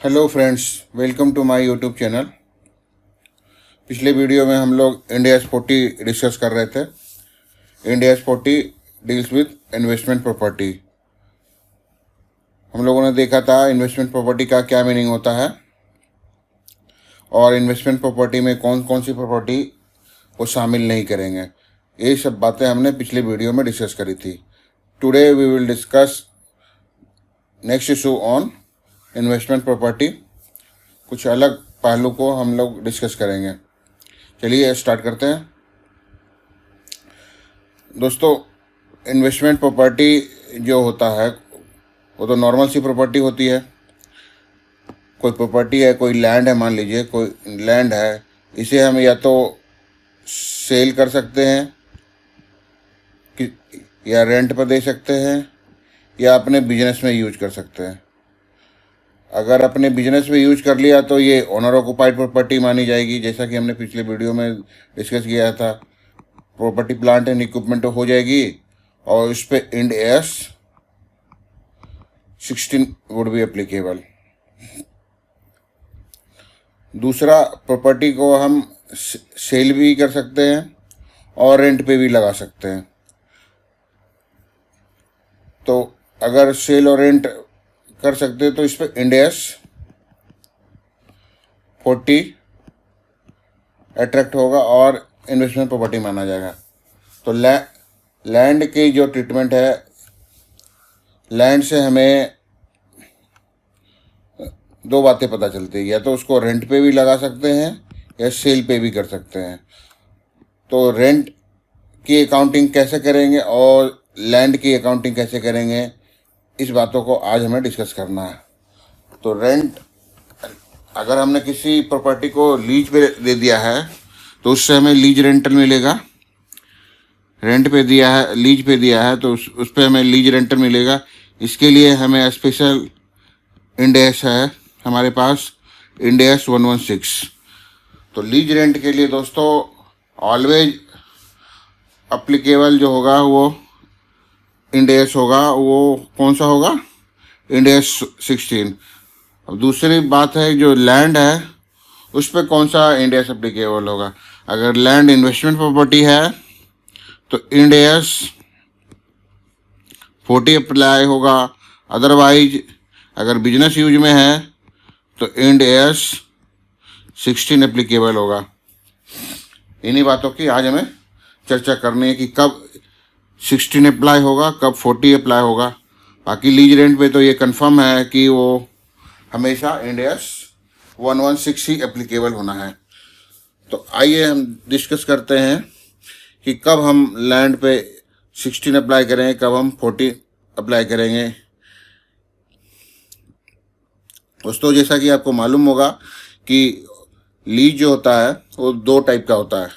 Hello friends, welcome to my YouTube channel. पिछले video में हम लोग इंडिया 40 डिस्कस कर रहे थे। India 40 deals with investment property. हम लोगों ने देखा था इन्वेस्टमेंट प्रॉपर्टी का क्या मीनिंग होता है और इन्वेस्टमेंट प्रॉपर्टी में कौन कौन सी प्रॉपर्टी को शामिल नहीं करेंगे। ये सब बातें हमने पिछले वीडियो में डिस्कस करी थी। Today we will discuss next issue on investment property. कुछ अलग पहलू को हम लोग डिस्कस करेंगे। चलिए स्टार्ट करते हैं। दोस्तों, इन्वेस्टमेंट प्रॉपर्टी जो होता है वो तो नॉर्मल सी प्रॉपर्टी होती है। कोई प्रॉपर्टी है, कोई लैंड है, मान लीजिए कोई लैंड है, इसे हम या तो सेल कर सकते हैं या रेंट पर दे सकते हैं या अपने बिजनेस में यूज कर सकते हैं। अगर अपने बिजनेस में यूज कर लिया तो ये ओनर ऑक्युपाइड प्रॉपर्टी मानी जाएगी, जैसा कि हमने पिछले वीडियो में डिस्कस किया था। प्रॉपर्टी, प्लांट एंड इक्विपमेंट हो जाएगी और उस पर Ind AS 16 would be applicable. दूसरा, प्रॉपर्टी को हम सेल भी कर सकते हैं और रेंट पे भी लगा सकते हैं। तो अगर सेल और रेंट कर सकते हैं तो इस पर इंड एस 40 अट्रैक्ट होगा और इन्वेस्टमेंट प्रॉपर्टी माना जाएगा। तो लैंड की जो ट्रीटमेंट है, लैंड से हमें दो बातें पता चलती है, या तो उसको रेंट पे भी लगा सकते हैं या सेल पे भी कर सकते हैं। तो रेंट की अकाउंटिंग कैसे करेंगे और लैंड की अकाउंटिंग कैसे करेंगे, इस बातों को आज हमें डिस्कस करना है। तो रेंट, अगर हमने किसी प्रॉपर्टी को लीज पे दे दिया है तो उससे हमें लीज रेंटल मिलेगा। रेंट पे दिया है, लीज पे दिया है तो उस पे हमें लीज रेंटल मिलेगा। इसके लिए हमें स्पेशल इंड एस है हमारे पास, इंड एस 116। तो लीज रेंट के लिए दोस्तों ऑलवेज अप्लीकेबल जो होगा वो इंड एस होगा। वो कौन सा होगा? End AS 16। अब दूसरी बात है, जो लैंड है उस पर कौन सा इंड एस एप्लीकेबल होगा। अगर लैंड इन्वेस्टमेंट प्रॉपर्टी है तो इंड एस 40 अप्लाई होगा। अदरवाइज अगर बिजनेस यूज में है तो इंड एस 16 एप्लीकेबल होगा। इन्हीं बातों की आज हमें चर्चा करनी है कि कब 16 अप्लाई होगा, कब 40 अप्लाई होगा। बाकी लीज रेंट पे तो ये कंफर्म है कि वो हमेशा इंड एस 116 ही एप्लीकेबल होना है। तो आइए हम डिस्कस करते हैं कि कब हम लैंड पे 16 अप्लाई करेंगे, कब हम 40 अप्लाई करेंगे। दोस्तों, जैसा कि आपको मालूम होगा कि लीज जो होता है वो दो टाइप का होता है,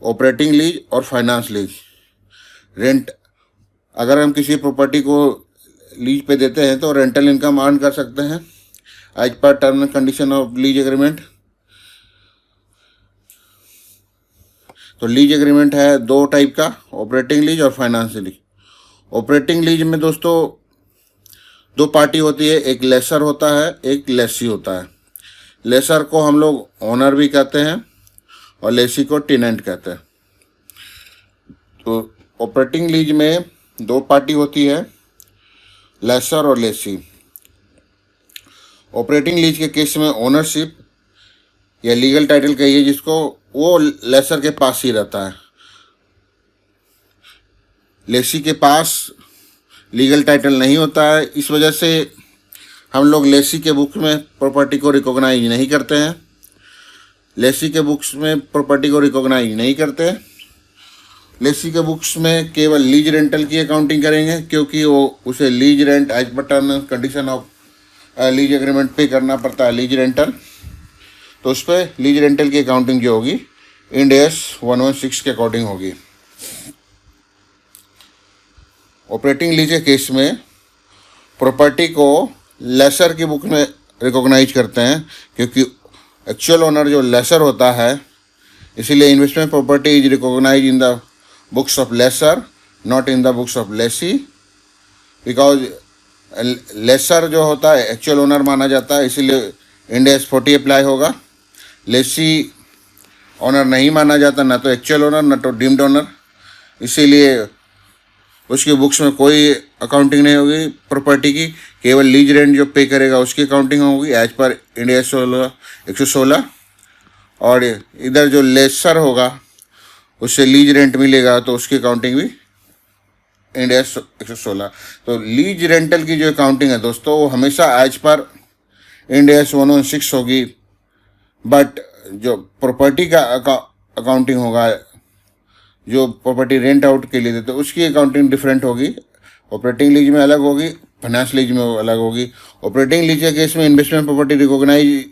ऑपरेटिंग लीज और फाइनेंस लीज। रेंट, अगर हम किसी प्रॉपर्टी को लीज पे देते हैं तो रेंटल इनकम अर्न कर सकते हैं as per term and condition of lease agreement. तो लीज एग्रीमेंट है दो टाइप का, ऑपरेटिंग लीज और फाइनेंस लीज। ऑपरेटिंग लीज में दोस्तों दो पार्टी होती है, एक लेसर होता है, एक लेसी होता है। लेसर को हम लोग ओनर भी कहते हैं और लेसी को टेनेंट कहते हैं। तो ऑपरेटिंग लीज में दो पार्टी होती है, लेसर और लेसी। ऑपरेटिंग लीज के केस में ओनरशिप या लीगल टाइटल कहिए जिसको, वो लेसर के पास ही रहता है। लेसी के पास लीगल टाइटल नहीं होता है। इस वजह से हम लोग लेसी के बुक्स में प्रॉपर्टी को रिकॉग्नाइज नहीं करते हैं। लेसी के बुक्स में प्रॉपर्टी को रिकॉग्नाइज नहीं करते। लेसी के बुक्स में केवल लीज रेंटल की अकाउंटिंग करेंगे, क्योंकि वो उसे lease rent as per term and condition of lease agreement pay करना पड़ता है, लीज रेंटल। तो उस पर लीज रेंटल की अकाउंटिंग जो होगी इंड एस 116 के अकॉर्डिंग होगी। ऑपरेटिंग लीज के केस में प्रॉपर्टी को लेसर की बुक में रिकॉग्नाइज करते हैं, क्योंकि एक्चुअल ओनर जो लेसर होता है, इसीलिए investment property is recognise in the books of lessor, not in the books of lessee, because lessor जो होता है एक्चुअल ओनर माना जाता है, इसीलिए इंड एस 40 अप्लाई होगा। लेसी ओनर नहीं माना जाता, ना तो एक्चुअल ओनर ना तो डीम्ड ओनर, इसीलिए उसकी बुक्स में कोई अकाउंटिंग नहीं होगी प्रॉपर्टी की। केवल लीज रेंट जो पे करेगा उसकी अकाउंटिंग होगी एज पर इंड एस 116। और इधर जो लेसर होगा उससे लीज रेंट मिलेगा तो उसकी अकाउंटिंग भी इंड एस 116। तो लीज रेंटल की जो अकाउंटिंग है दोस्तों वो हमेशा एज पर इंड एस 116 होगी। बट जो प्रॉपर्टी का अकाउंटिंग होगा, जो प्रॉपर्टी रेंट आउट के लिए देते हैं उसकी अकाउंटिंग डिफरेंट होगी। ऑपरेटिंग लीज में अलग होगी, फाइनेंस लीज में अलग होगी। ऑपरेटिंग लीज के केस में इन्वेस्टमेंट प्रॉपर्टी रिकॉग्नाइज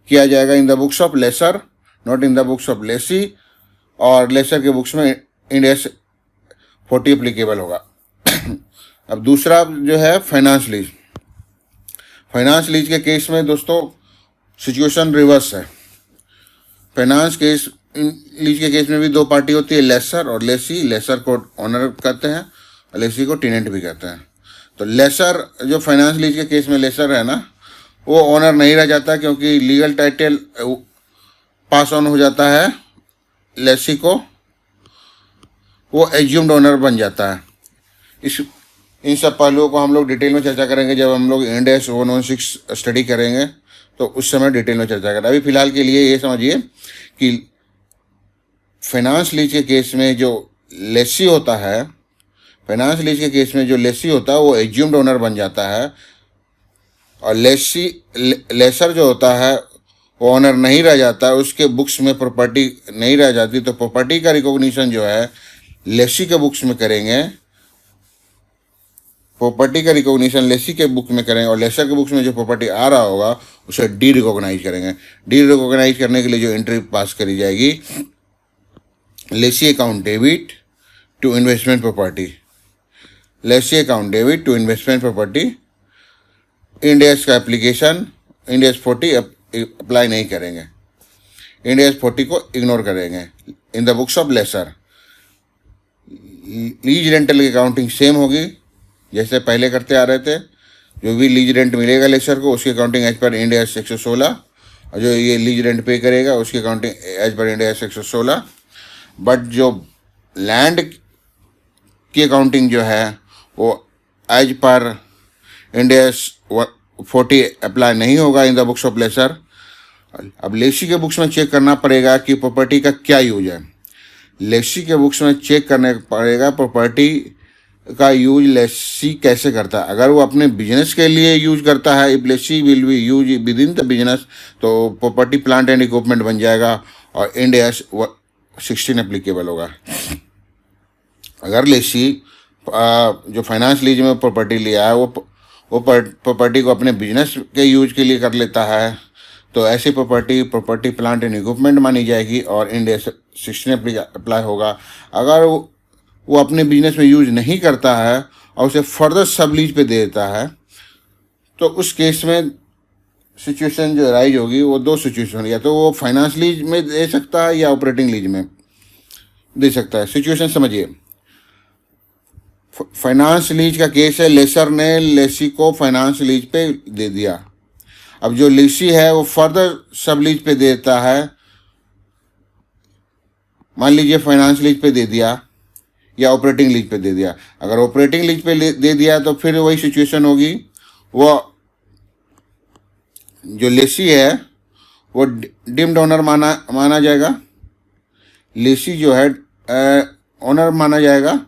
किया जाएगा in the books of lessor, not in the books of lessee. और लेसर के बुक्स में इंड एस 40 एप्लीकेबल होगा। अब दूसरा जो है फाइनेंस लीज। फाइनेंस लीज के केस में दोस्तों सिचुएशन रिवर्स है। फाइनेंस केस लीज के केस में भी दो पार्टी होती है, लेसर और लेसी। लेसर को ऑनर कहते हैं और लेसी को टेनेंट भी कहते हैं। तो लेसर जो फाइनेंस लीज के केस में लेसर है ना, वो ऑनर नहीं रह जाता क्योंकि लीगल टाइटल पास ऑन हो जाता है लेसी को, वो एज्यूम्ड ओनर बन जाता है। इन सब पहलुओं को हम लोग डिटेल में चर्चा करेंगे जब हम लोग इंड एस 116 स्टडी करेंगे, तो उस समय डिटेल में चर्चा करें। अभी फिलहाल के लिए ये समझिए कि फाइनेंस लीज के केस में जो लेसी होता है, फाइनेंस लीज के केस में जो लेसी होता है वो एज्यूम्ड ओनर बन जाता है। और लेसर जो होता है वो ऑनर नहीं रह जाता, उसके बुक्स में प्रॉपर्टी नहीं रह जाती। तो प्रॉपर्टी का रिकॉग्निशन जो है लेसी के बुक्स में करेंगे, प्रॉपर्टी का रिकॉग्निशन लेसी के बुक में करेंगे। और लेसर के बुक्स में जो प्रॉपर्टी आ रहा होगा उसे डी रिकॉग्नाइज करेंगे। डी रिकॉग्नाइज करने के लिए जो एंट्री पास करी जाएगी, lessee account debit to investment property, lessee account debit to investment property. Ind AS का एप्लीकेशन इंड एस 40 अप्लाई नहीं करेंगे, इंड एस 40 को इग्नोर करेंगे in the books of lessor. Lease rental की अकाउंटिंग सेम होगी जैसे पहले करते आ रहे थे। जो भी लीज रेंट मिलेगा लेसर को उसकी accounting as per Ind AS 116, और जो ये लीज रेंट पे करेगा उसकी accounting as per Ind AS 116। But जो लैंड की अकाउंटिंग जो है वो as per Ind AS 40 apply नहीं होगा in the books of lessor. अब लेसी के बुक्स में चेक करना पड़ेगा कि प्रॉपर्टी का क्या यूज है। लेसी के बुक्स में चेक करने पड़ेगा प्रॉपर्टी का यूज लेसी कैसे करता है। अगर वो अपने बिजनेस के लिए यूज करता है, if lessee will be use within the business, तो प्रॉपर्टी प्लांट एंड इक्विपमेंट बन जाएगा और इंड एस 16 एप्लीकेबल होगा। अगर लेसी जो फाइनेंस लीज में प्रॉपर्टी लिया है वो प्रॉपर्टी को अपने बिजनेस के यूज के लिए कर लेता है, तो ऐसी प्रॉपर्टी प्लांट एंड इक्विपमेंट मानी जाएगी और इंड एस 16 अप्लाई होगा। अगर वो अपने बिजनेस में यूज नहीं करता है और उसे फर्दर सब लीज पे दे देता है, तो उस केस में सिचुएशन जो राइज होगी वो दो सिचुएशन, या तो वो फाइनेंस लीज में दे सकता है या ऑपरेटिंग लीज में दे सकता है। सिचुएशन समझिए, फाइनेंस लीज का केस है, लेसर ने लेसी को फाइनेंस लीज पे दे दिया। अब जो लेसी है वो फर्दर सब लीज पे देता है। मान लीजिए फाइनेंस लीज पे दे दिया या ऑपरेटिंग लीज पे दे दिया। अगर ऑपरेटिंग लीज पे दे दिया तो फिर वही सिचुएशन होगी, वो जो लेसी है वो डीम्ड ओनर माना जाएगा। लेसी जो है ओनर माना जाएगा,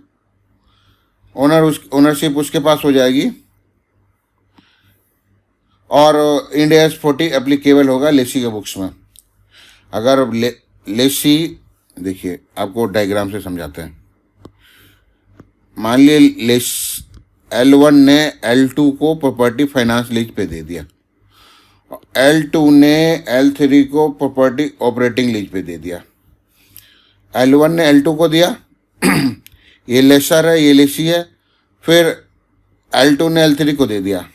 ओनरशिप उसके पास हो जाएगी और इंड एस 40 एप्लीकेबल होगा लेसी के बुक्स में। अगर लेसी, देखिए आपको डायग्राम से समझाते हैं। मान लीजिए L1 ने L2 को प्रॉपर्टी फाइनेंस लीज पे दे दिया, L2 ने L3 को प्रॉपर्टी ऑपरेटिंग लीज पे दे दिया। L1 ने L2 को दिया, ये लेसर है, ये लेसी है। फिर L2 ने L3 को दे दिया।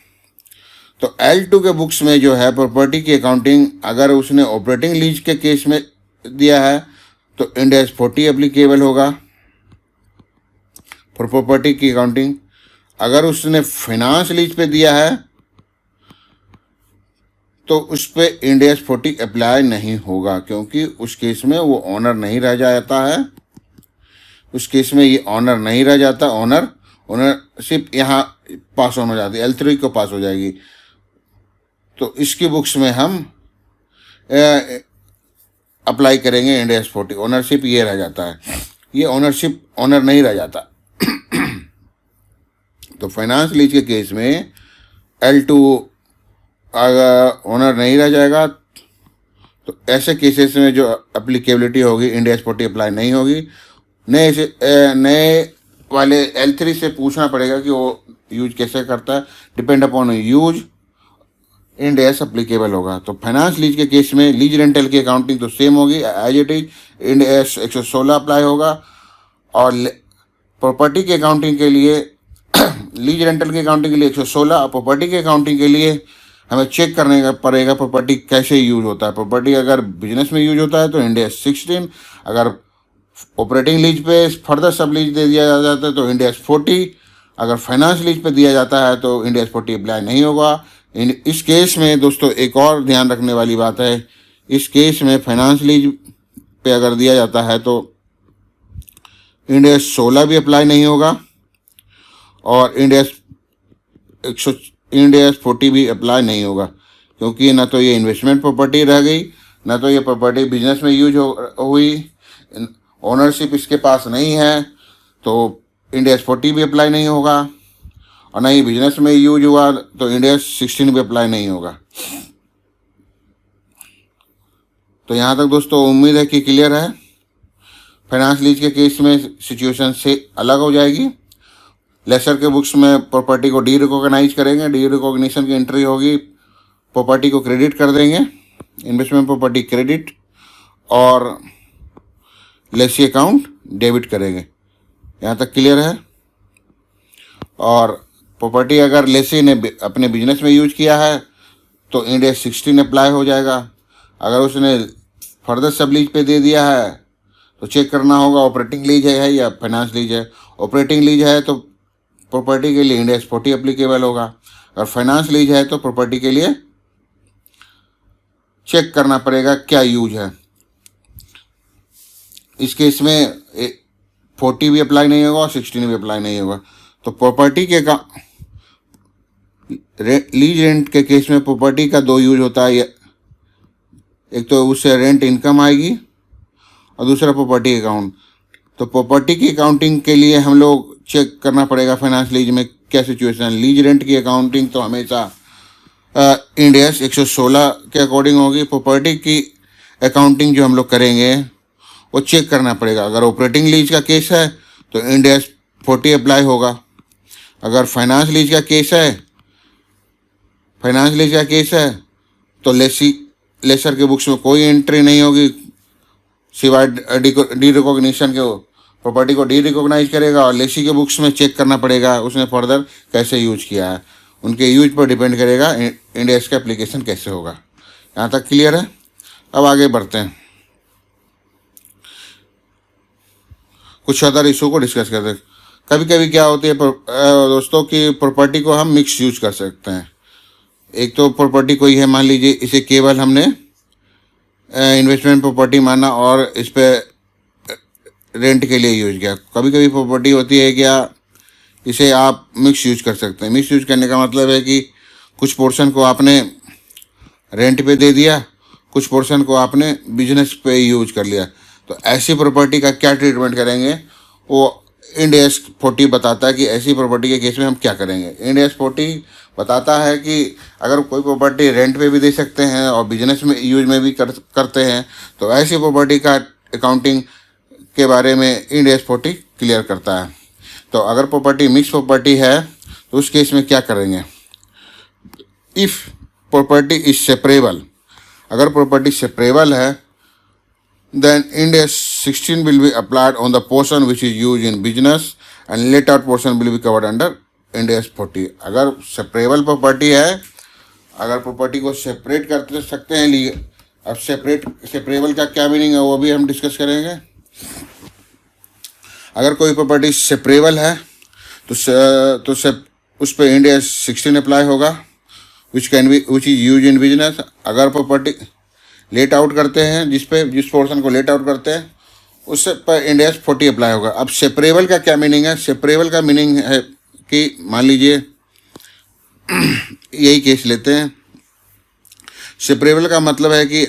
तो L2 के बुक्स में जो है प्रॉपर्टी की अकाउंटिंग, अगर उसने ऑपरेटिंग लीज के केस में दिया है तो इंड एस 40 एप्लीकेबल होगा फॉर प्रॉपर्टी की अकाउंटिंग। अगर उसने फाइनेंस लीज पे दिया है तो उस पे इंड एस 40 अप्लाई नहीं होगा, क्योंकि उस केस में वो ऑनर नहीं रह जाता है। उस केस में ये ऑनर नहीं रह जाता, ओनरशिप यहाँ पास ऑन हो जाती है, L3 को पास हो जाएगी। तो इसकी बुक्स में हम अप्लाई करेंगे इंड एस 40, ओनरशिप ये रह जाता है, ये ओनरशिप ऑनर नहीं रह जाता। तो फाइनेंस लीज के केस में L2 अगर ऑनर नहीं रह जाएगा तो ऐसे केसेस में जो एप्लीकेबिलिटी होगी इंड एस 40 अप्लाई नहीं होगी। नए वाले L3 से पूछना पड़ेगा कि वो यूज कैसे करता है, depend upon use Ind AS applicable होगा। तो फाइनेंस लीज के केस में लीज रेंटल की अकाउंटिंग तो सेम होगी as it is, Ind AS 116 apply होगा। और प्रॉपर्टी की अकाउंटिंग के लिए लीज रेंटल की अकाउंटिंग के लिए 116, और प्रॉपर्टी की अकाउंटिंग के लिए हमें चेक करने का पड़ेगा प्रॉपर्टी कैसे यूज होता है। प्रॉपर्टी अगर बिजनेस में यूज होता है तो इंड एस 16, अगर ऑपरेटिंग लीज पे फर्दर सब लीज दे दिया जाता है तो इंड एस 40, अगर फाइनेंस लीज पे दिया जाता है तो इंड एस 40 अप्लाई नहीं होगा। इस केस में दोस्तों एक और ध्यान रखने वाली बात है, इस केस में फाइनेंस लीज पे अगर दिया जाता है तो इंड एस 16 भी अप्लाई नहीं होगा, और इंड एस 40 भी अप्लाई नहीं होगा, क्योंकि ना तो ये इन्वेस्टमेंट प्रॉपर्टी रह गई, ना तो ये प्रॉपर्टी बिजनेस में यूज हुई, ओनरशिप इसके पास नहीं है, तो इंड एस 40 भी अप्लाई नहीं होगा, और ना ही बिजनेस में यूज हुआ तो इंड एस 16 भी अप्लाई नहीं होगा। तो यहाँ तक दोस्तों उम्मीद है कि क्लियर है। फाइनेंस लीज के केस में सिचुएशन से अलग हो जाएगी। लेसर के बुक्स में प्रॉपर्टी को डी रिकॉग्नाइज करेंगे, डी रिकॉग्निशन की एंट्री होगी, प्रॉपर्टी को क्रेडिट कर देंगे, इन्वेस्टमेंट प्रॉपर्टी क्रेडिट, और लेसी अकाउंट डेबिट करेंगे। यहाँ तक क्लियर है। और प्रॉपर्टी अगर लेसी ने अपने बिजनेस में यूज किया है तो इंड एस 16 अप्लाई हो जाएगा। अगर उसने फर्दर सब लीज पे दे दिया है तो चेक करना होगा ऑपरेटिंग लीज है या फाइनेंस लीज है। ऑपरेटिंग लीज है तो प्रॉपर्टी के लिए इंड एस 40 एप्लीकेबल होगा, और फाइनेंस लीज है तो प्रॉपर्टी के लिए चेक करना पड़ेगा क्या यूज है। इस केस में 40 भी अप्लाई नहीं होगा और 16 भी अप्लाई नहीं होगा। तो प्रॉपर्टी के लीज रेंट के केस में प्रॉपर्टी का दो यूज होता है, एक तो उससे रेंट इनकम आएगी और दूसरा प्रॉपर्टी अकाउंट। तो प्रॉपर्टी की अकाउंटिंग के लिए हम लोग चेक करना पड़ेगा फाइनेंस लीज में क्या सिचुएशन। लीज रेंट की अकाउंटिंग तो हमेशा इंड एस 116 के अकॉर्डिंग होगी। प्रॉपर्टी की अकाउंटिंग जो हम लोग करेंगे वो चेक करना पड़ेगा। अगर ऑपरेटिंग लीज का केस है तो इंड एस 40 अप्लाई होगा। अगर फाइनेंस लीज का केस है तो लेसर के बुक्स में कोई एंट्री नहीं होगी सिवाय डी रिकॉग्निशन के। प्रॉपर्टी को डी रिकॉग्नाइज करेगा और लेसी के बुक्स में चेक करना पड़ेगा उसने फर्दर कैसे यूज किया है। उनके यूज पर डिपेंड करेगा इंड एस का एप्लीकेशन कैसे होगा। यहाँ तक क्लियर है। अब आगे बढ़ते हैं, कुछ अदर इशू को डिस्कस करते हैं। कभी कभी क्या होती है दोस्तों कि प्रॉपर्टी को हम मिक्स यूज कर सकते हैं। एक तो प्रॉपर्टी कोई है, मान लीजिए इसे केवल हमने इन्वेस्टमेंट प्रॉपर्टी माना और इस पर रेंट के लिए यूज किया। कभी कभी प्रॉपर्टी होती है क्या, इसे आप मिक्स यूज कर सकते हैं। मिक्स यूज करने का मतलब है कि कुछ पोर्शन को आपने रेंट पे दे दिया, कुछ पोर्शन को आपने बिजनेस पे यूज कर लिया। तो ऐसी प्रॉपर्टी का क्या ट्रीटमेंट करेंगे वो इंड एस 40 बताता है कि ऐसी प्रॉपर्टी के केस में हम क्या करेंगे। इंड एस 40 बताता है कि अगर कोई प्रॉपर्टी रेंट पे भी दे सकते हैं और बिजनेस में यूज में भी करते हैं तो ऐसी प्रॉपर्टी का अकाउंटिंग के बारे में इंड एस 40 क्लियर करता है। तो अगर प्रॉपर्टी मिक्स प्रॉपर्टी है तो उस केस में क्या करेंगे। इफ़ प्रॉपर्टी इज सेपरेबल, अगर प्रॉपर्टी सेपरेबल है then Ind AS 16 will be applied on the portion which is used in business and later portion will be covered under Ind AS 40। अगर separable property है, अगर property को separate कर सकते हैं, अब सेपरेबल का क्या मीनिंग है वो भी हम डिस्कस करेंगे। अगर कोई प्रॉपर्टी सेपरेबल है तो उस पर इंड एस 16 अप्लाई होगा, which is use in business. अगर प्रॉपर्टी लेट आउट करते हैं, जिस पोर्शन को लेट आउट करते हैं उससे पर इंड एस 40 अप्लाई होगा। अब सेपरेबल का क्या मीनिंग है? सेपरेबल का मीनिंग है कि मान लीजिए यही केस लेते हैं। सेपरेबल का मतलब है कि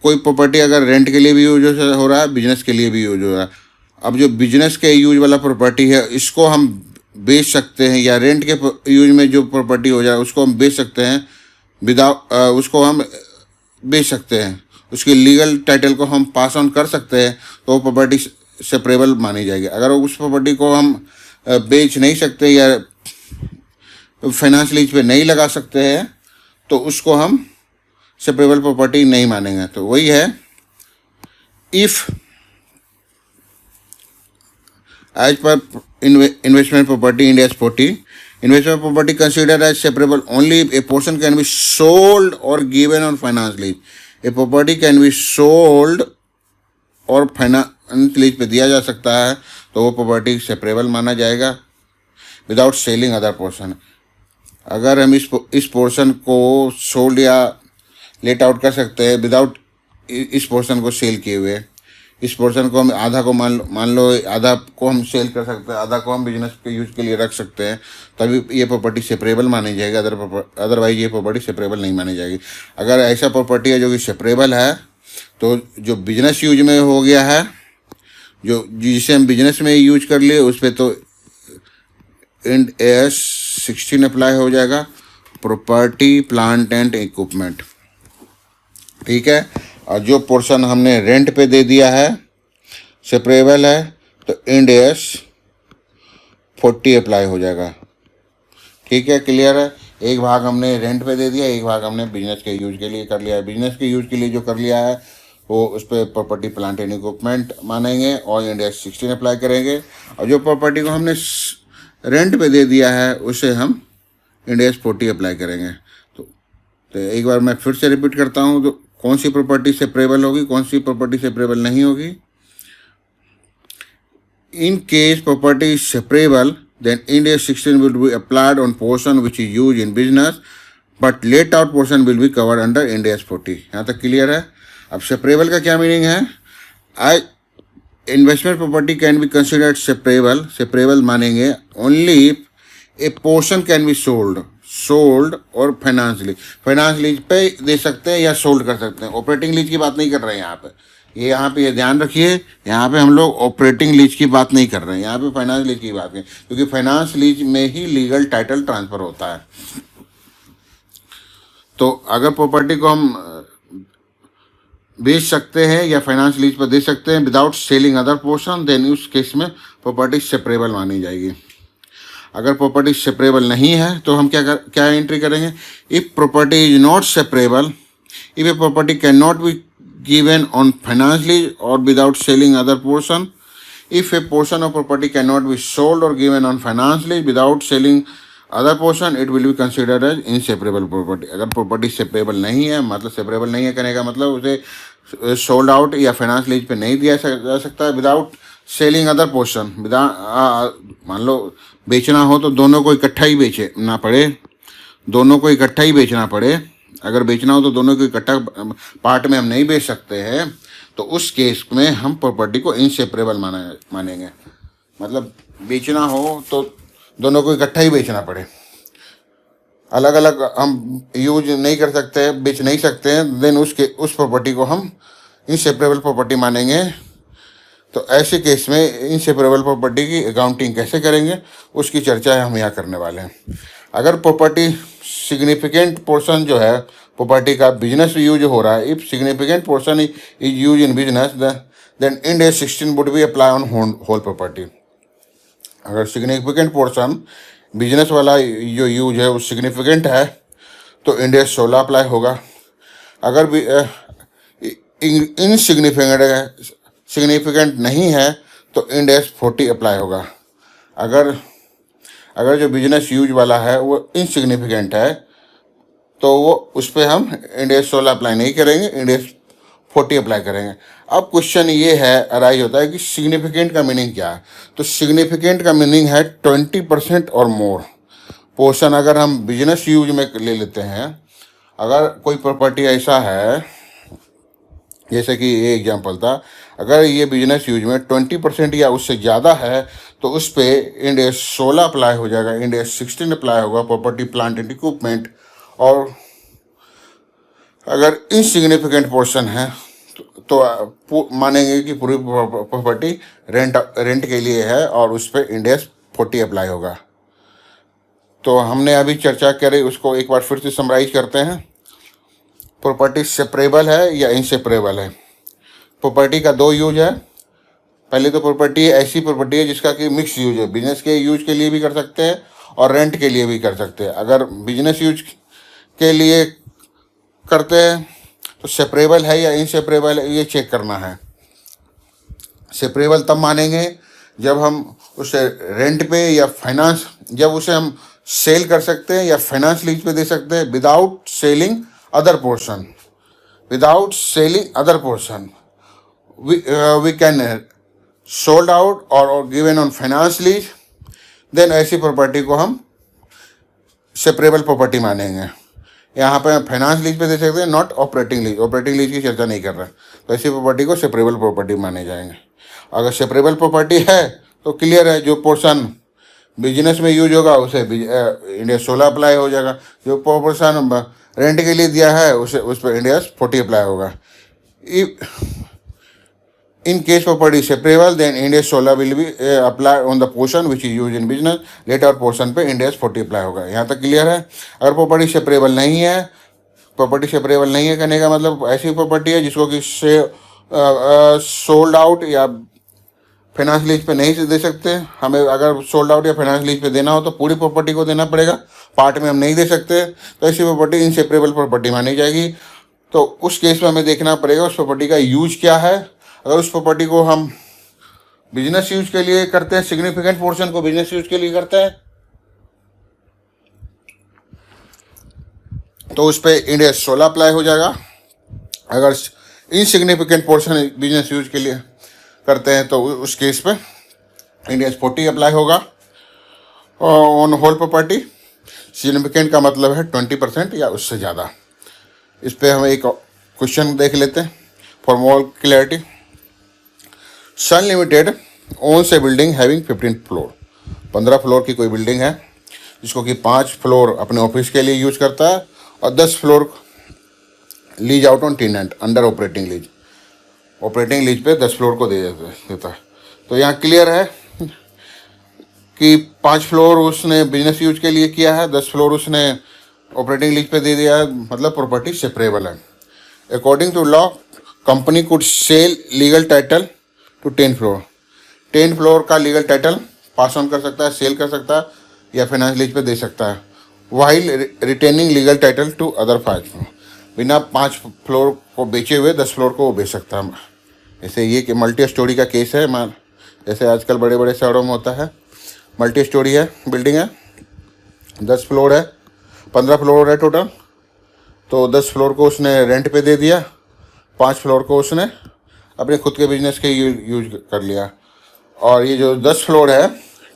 कोई प्रॉपर्टी अगर रेंट के लिए भी यूज हो रहा है, बिजनेस के लिए भी यूज हो रहा है। अब जो बिजनेस के यूज वाला प्रॉपर्टी है इसको हम बेच सकते हैं, या रेंट के यूज में जो प्रॉपर्टी हो जाए उसको हम बेच सकते हैं, उसको हम बेच सकते हैं, उसकी लीगल टाइटल को हम पास ऑन कर सकते हैं, तो वो प्रॉपर्टी सेपरेबल मानी जाएगी। अगर उस प्रॉपर्टी को हम बेच नहीं सकते या फाइनेंस लीज पे नहीं लगा सकते हैं तो उसको हम सेपरेबल प्रॉपर्टी नहीं मानेंगे। तो वही है, if as per investment property Ind AS 40, investment property considered as separable only a portion can be sold or given on finance lease. A property can be sold और फाइनेंस लीज पे दिया जा सकता है तो वो प्रॉपर्टी सेपरेबल माना जाएगा विदाउट सेलिंग अदर पोर्शन। अगर हम इस पोर्शन को सोल्ड या लेट आउट कर सकते हैं विदाउट इस पोर्शन को सेल किए हुए। इस पोर्शन को हम आधा को मान लो आधा को हम सेल कर सकते हैं, आधा को हम बिजनेस के यूज के लिए रख सकते हैं, तभी ये प्रॉपर्टी सेपरेबल मानी जाएगी। अदरवाइज ये प्रॉपर्टी सेपरेबल नहीं मानी जाएगी। अगर ऐसा प्रॉपर्टी है जो कि सेपरेबल है तो जो बिजनेस यूज में हो गया है, जो जिसे हम बिजनेस में यूज कर लिए, उस पर तो इंड एस 16 अप्लाई हो जाएगा, प्रॉपर्टी प्लांट एंड इक्विपमेंट। ठीक है। और जो पोर्शन हमने रेंट पे दे दिया है सेपरेबल है तो इंड एस 40 अप्लाई हो जाएगा। ठीक है, क्लियर है। एक भाग हमने रेंट पे दे दिया, एक भाग हमने बिजनेस के यूज के लिए कर लिया है। बिजनेस के यूज के लिए जो कर लिया है वो उस पर प्रॉपर्टी प्लांट एंड इक्विपमेंट मानेंगे और इंड एस 16 अप्लाई करेंगे। और जो प्रॉपर्टी को हमने रेंट पे दे दिया है उसे हम इंड एस 40 अप्लाई करेंगे। तो एक बार मैं फिर से रिपीट करता हूँ, तो कौन सी प्रॉपर्टी सेपरेबल होगी, कौन सी प्रॉपर्टी सेपरेबल नहीं होगी। In case property is separable then Ind AS 16 will be applied on portion which is used in business but let out portion will be covered under Ind AS 40। यहाँ तक clear है। अब separable का क्या meaning है? I investment property can be considered separable. Separable मानेंगे only a portion can be sold और finance lease पे दे सकते हैं या सोल्ड कर सकते हैं। ऑपरेटिंग लीज की बात नहीं कर रहे हैं यहाँ पे। ये ध्यान रखिए, यहाँ पे हम लोग ऑपरेटिंग लीज की बात नहीं कर रहे हैं, यहाँ पे फाइनेंस लीज की बात करें, क्योंकि फाइनेंस लीज में ही लीगल टाइटल ट्रांसफर होता है। तो अगर प्रॉपर्टी को हम बेच सकते हैं या फाइनेंस लीज पर दे सकते हैं without selling other portion, then उस केस में प्रॉपर्टी सेपरेबल मानी जाएगी। अगर प्रॉपर्टी सेपरेबल नहीं है तो हम क्या एंट्री करेंगे? If property is not separable, if a property can not be given on finance lease or without selling other portion. If a portion of property cannot be sold or given on finance lease without selling other portion, it will be considered as inseparable property। अगर property separable नहीं है, मतलब separable नहीं है कहने का मतलब उसे सोल्ड आउट या फाइनेंस लीज पे नहीं दिया जा सकता विदाउट सेलिंग अदर पोर्शन। मान लो बेचना हो तो दोनों को इकट्ठा ही बेचना पड़े, अगर बेचना हो तो दोनों को इकट्ठा पार्ट में हम नहीं बेच सकते हैं, तो उस केस में हम प्रॉपर्टी को इनसेपरेबल मानेंगे। मतलब बेचना हो तो दोनों को इकट्ठा ही बेचना पड़े, अलग अलग हम यूज नहीं कर सकते, बेच नहीं सकते हैं, देन उस प्रॉपर्टी को हम इनसेपरेबल प्रॉपर्टी मानेंगे। तो ऐसे केस में इनसेपरेबल प्रॉपर्टी की अकाउंटिंग कैसे करेंगे उसकी चर्चा हम यहाँ करने वाले हैं। अगर प्रॉपर्टी सिग्निफिकेंट पोर्शन जो है प्रॉपर्टी का बिजनेस यूज हो रहा है, if significant portion is use in business then Ind AS 16 would be apply on whole property. अगर सिग्निफिकेंट पोर्शन बिजनेस वाला जो यूज है वो सिग्निफिकेंट है तो इंड एस 16 अप्लाई होगा। अगर सिग्निफिकेंट नहीं है तो इंड एस 40 अप्लाई होगा। अगर जो बिजनेस यूज वाला है वो इनसिग्निफिकेंट है तो वो उस पर हम इंड एस 16 अप्लाई नहीं करेंगे, इंड एस 40 अप्लाई करेंगे। अब क्वेश्चन ये है अराइज होता है कि सिग्निफिकेंट का मीनिंग क्या है। तो सिग्निफिकेंट का मीनिंग है 20% और मोर पोर्शन। अगर हम बिजनेस यूज में ले लेते हैं, अगर कोई प्रॉपर्टी ऐसा है, जैसे कि ये एग्जांपल था, अगर ये बिजनेस यूज में 20% या उससे ज़्यादा है तो उस पर इंड एस 16 अप्लाई हो जाएगा, इंड एस 16 अप्लाई होगा, प्रॉपर्टी प्लांट एंड इक्विपमेंट। और अगर इनसिग्निफिकेंट पोर्शन है तो मानेंगे कि पूरी प्रॉपर्टी रेंट के लिए है और उस पर इंड एस 40 अप्लाई होगा। तो हमने अभी चर्चा करी, उसको एक बार फिर से समराइज करते हैं। प्रॉपर्टी सेपरेबल है या इनसेपरेबल है। प्रॉपर्टी का दो यूज है। पहले तो प्रॉपर्टी ऐसी प्रॉपर्टी है जिसका कि मिक्स यूज है, बिजनेस के यूज के लिए भी कर सकते हैं और रेंट के लिए भी कर सकते हैं। अगर बिजनेस यूज के लिए करते हैं तो सेपरेबल है या इनसेपरेबल है, ये चेक करना है। सेपरेबल तब मानेंगे जब हम उसे रेंट पे या फाइनेंस, जब उसे हम सेल कर सकते हैं या फाइनेंस लीज पे दे सकते हैं without selling other portion. Without selling other portion we can sold out और given on finance lease, then ऐसी प्रॉपर्टी को हम सेपरेबल प्रॉपर्टी मानेंगे। यहाँ पे फाइनेंस लीज पे दे सकते हैं, not operating lease. Operating lease की चर्चा नहीं कर रहे, तो ऐसी प्रॉपर्टी को सेपरेबल प्रॉपर्टी माने जाएंगे। अगर सेपरेबल प्रॉपर्टी है तो क्लियर है, जो पोर्शन बिजनेस में यूज होगा उसे इंडिया 16 अप्लाई हो जाएगा, जो पोर्शन रेंट के लिए दिया है उसे उस पर इंडिया 40 अप्लाई होगा। In case property is separable, then Ind AS 16 will be applied on the portion which is used in business. Later portion पे Ind AS 40 अप्लाई होगा। यहाँ तक क्लियर है। अगर प्रॉपर्टी सेपरेबल नहीं है, प्रॉपर्टी सेपरेबल नहीं है कहने का मतलब ऐसी प्रॉपर्टी है जिसको कि सोल्ड आउट या फाइनेंस लीज पे नहीं दे सकते। हमें अगर सोल्ड आउट या फाइनेंस लीज पे देना हो तो पूरी प्रॉपर्टी को देना पड़ेगा, पार्ट में हम नहीं दे सकते। तो ऐसी प्रॉपर्टी इनसेपरेबल प्रॉपर्टी मानी जाएगी। तो उस केस में हमें देखना पड़ेगा उस प्रॉपर्टी का यूज क्या है। अगर उस प्रॉपर्टी को हम बिजनेस यूज के लिए करते हैं, सिग्निफिकेंट पोर्शन को बिजनेस यूज के लिए करते हैं, तो उस पर इंड एस 16 अप्लाई हो जाएगा। अगर इनसिग्निफिकेंट पोर्शन बिजनेस यूज के लिए करते हैं तो उस केस पे इंड एस 40 अप्लाई होगा ऑन होल प्रॉपर्टी। सिग्निफिकेंट का मतलब है 20% या उससे ज़्यादा। इस पर हम एक क्वेश्चन देख लेते हैं for more clarity. Sun Limited owns a building having 15 floor. 15 floor की कोई बिल्डिंग है जिसको कि 5 फ्लोर अपने ऑफिस के लिए यूज करता है और 10 floor lease out on tenant under operating lease. Operating lease पे 10 फ्लोर को दे देता है। तो यहाँ क्लियर है कि 5 फ्लोर उसने बिजनेस यूज के लिए किया है, 10 फ्लोर उसने ऑपरेटिंग लीज पे दे दिया है, मतलब प्रॉपर्टी सेपरेबल है। According to law company could sell legal title to 10 floor. 10 floor का लीगल टाइटल पास ऑन कर सकता है, सेल कर सकता है या फाइनेंस लीज पे दे सकता है, while retaining legal title to other 5 floor. बिना 5 फ्लोर को बेचे हुए 10 फ्लोर को वो बेच सकता है। जैसे ये कि मल्टी स्टोरी का केस है, जैसे आजकल बड़े बड़े शहरों में होता है, मल्टी स्टोरी है, बिल्डिंग है, 10 फ्लोर है, 15 फ्लोर है टोटल, तो 10 फ्लोर को उसने रेंट पे दे दिया, 5 फ्लोर को उसने अपने खुद के बिजनेस के यूज कर लिया। और ये जो 10 फ्लोर है,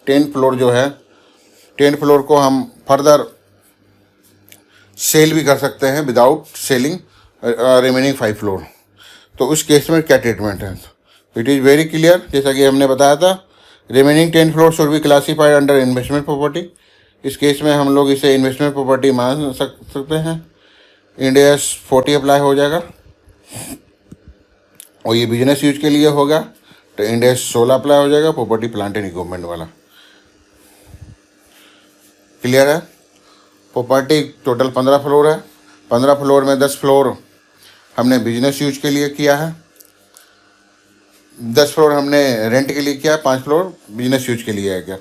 10 फ्लोर जो है, 10 फ्लोर को हम फर्दर सेल भी कर सकते हैं विदाउट सेलिंग रिमेनिंग 5 फ्लोर। तो उस केस में क्या ट्रीटमेंट है, इट इज़ वेरी क्लियर। जैसा कि हमने बताया था, remaining 10 floor should be classified under investment property. इस केस में हम लोग इसे इन्वेस्टमेंट प्रॉपर्टी मान सकते हैं। इंड एस 40 अप्लाई हो जाएगा और ये बिजनेस यूज के लिए होगा तो इंड एस 16 अप्लाई हो जाएगा, प्रॉपर्टी प्लांट एंड इक्विपमेंट वाला। क्लियर है। प्रॉपर्टी टोटल 15 फ्लोर है, 15 फ्लोर में 10 फ्लोर हमने बिजनेस यूज के लिए किया है, 10 फ्लोर हमने रेंट के लिए किया, 5 फ्लोर बिजनेस यूज के लिए है क्या।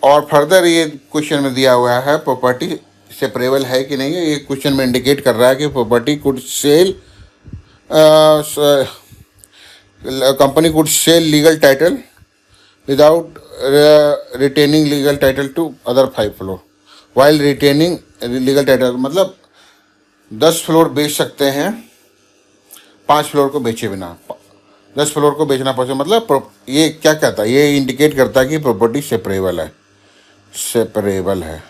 और फर्दर ये क्वेश्चन में दिया हुआ है प्रॉपर्टी सेपरेबल है कि नहीं है। ये क्वेश्चन में इंडिकेट कर रहा है कि property could sell, company could sell legal title without retaining legal title to other 5 floor while retaining legal title. मतलब 10 फ्लोर बेच सकते हैं 5 फ्लोर को बेचे बिना 10 फ्लोर को बेचना पॉसिबल, मतलब ये क्या कहता है, ये इंडिकेट करता है कि प्रॉपर्टी सेपरेबल है, सेपरेबल है।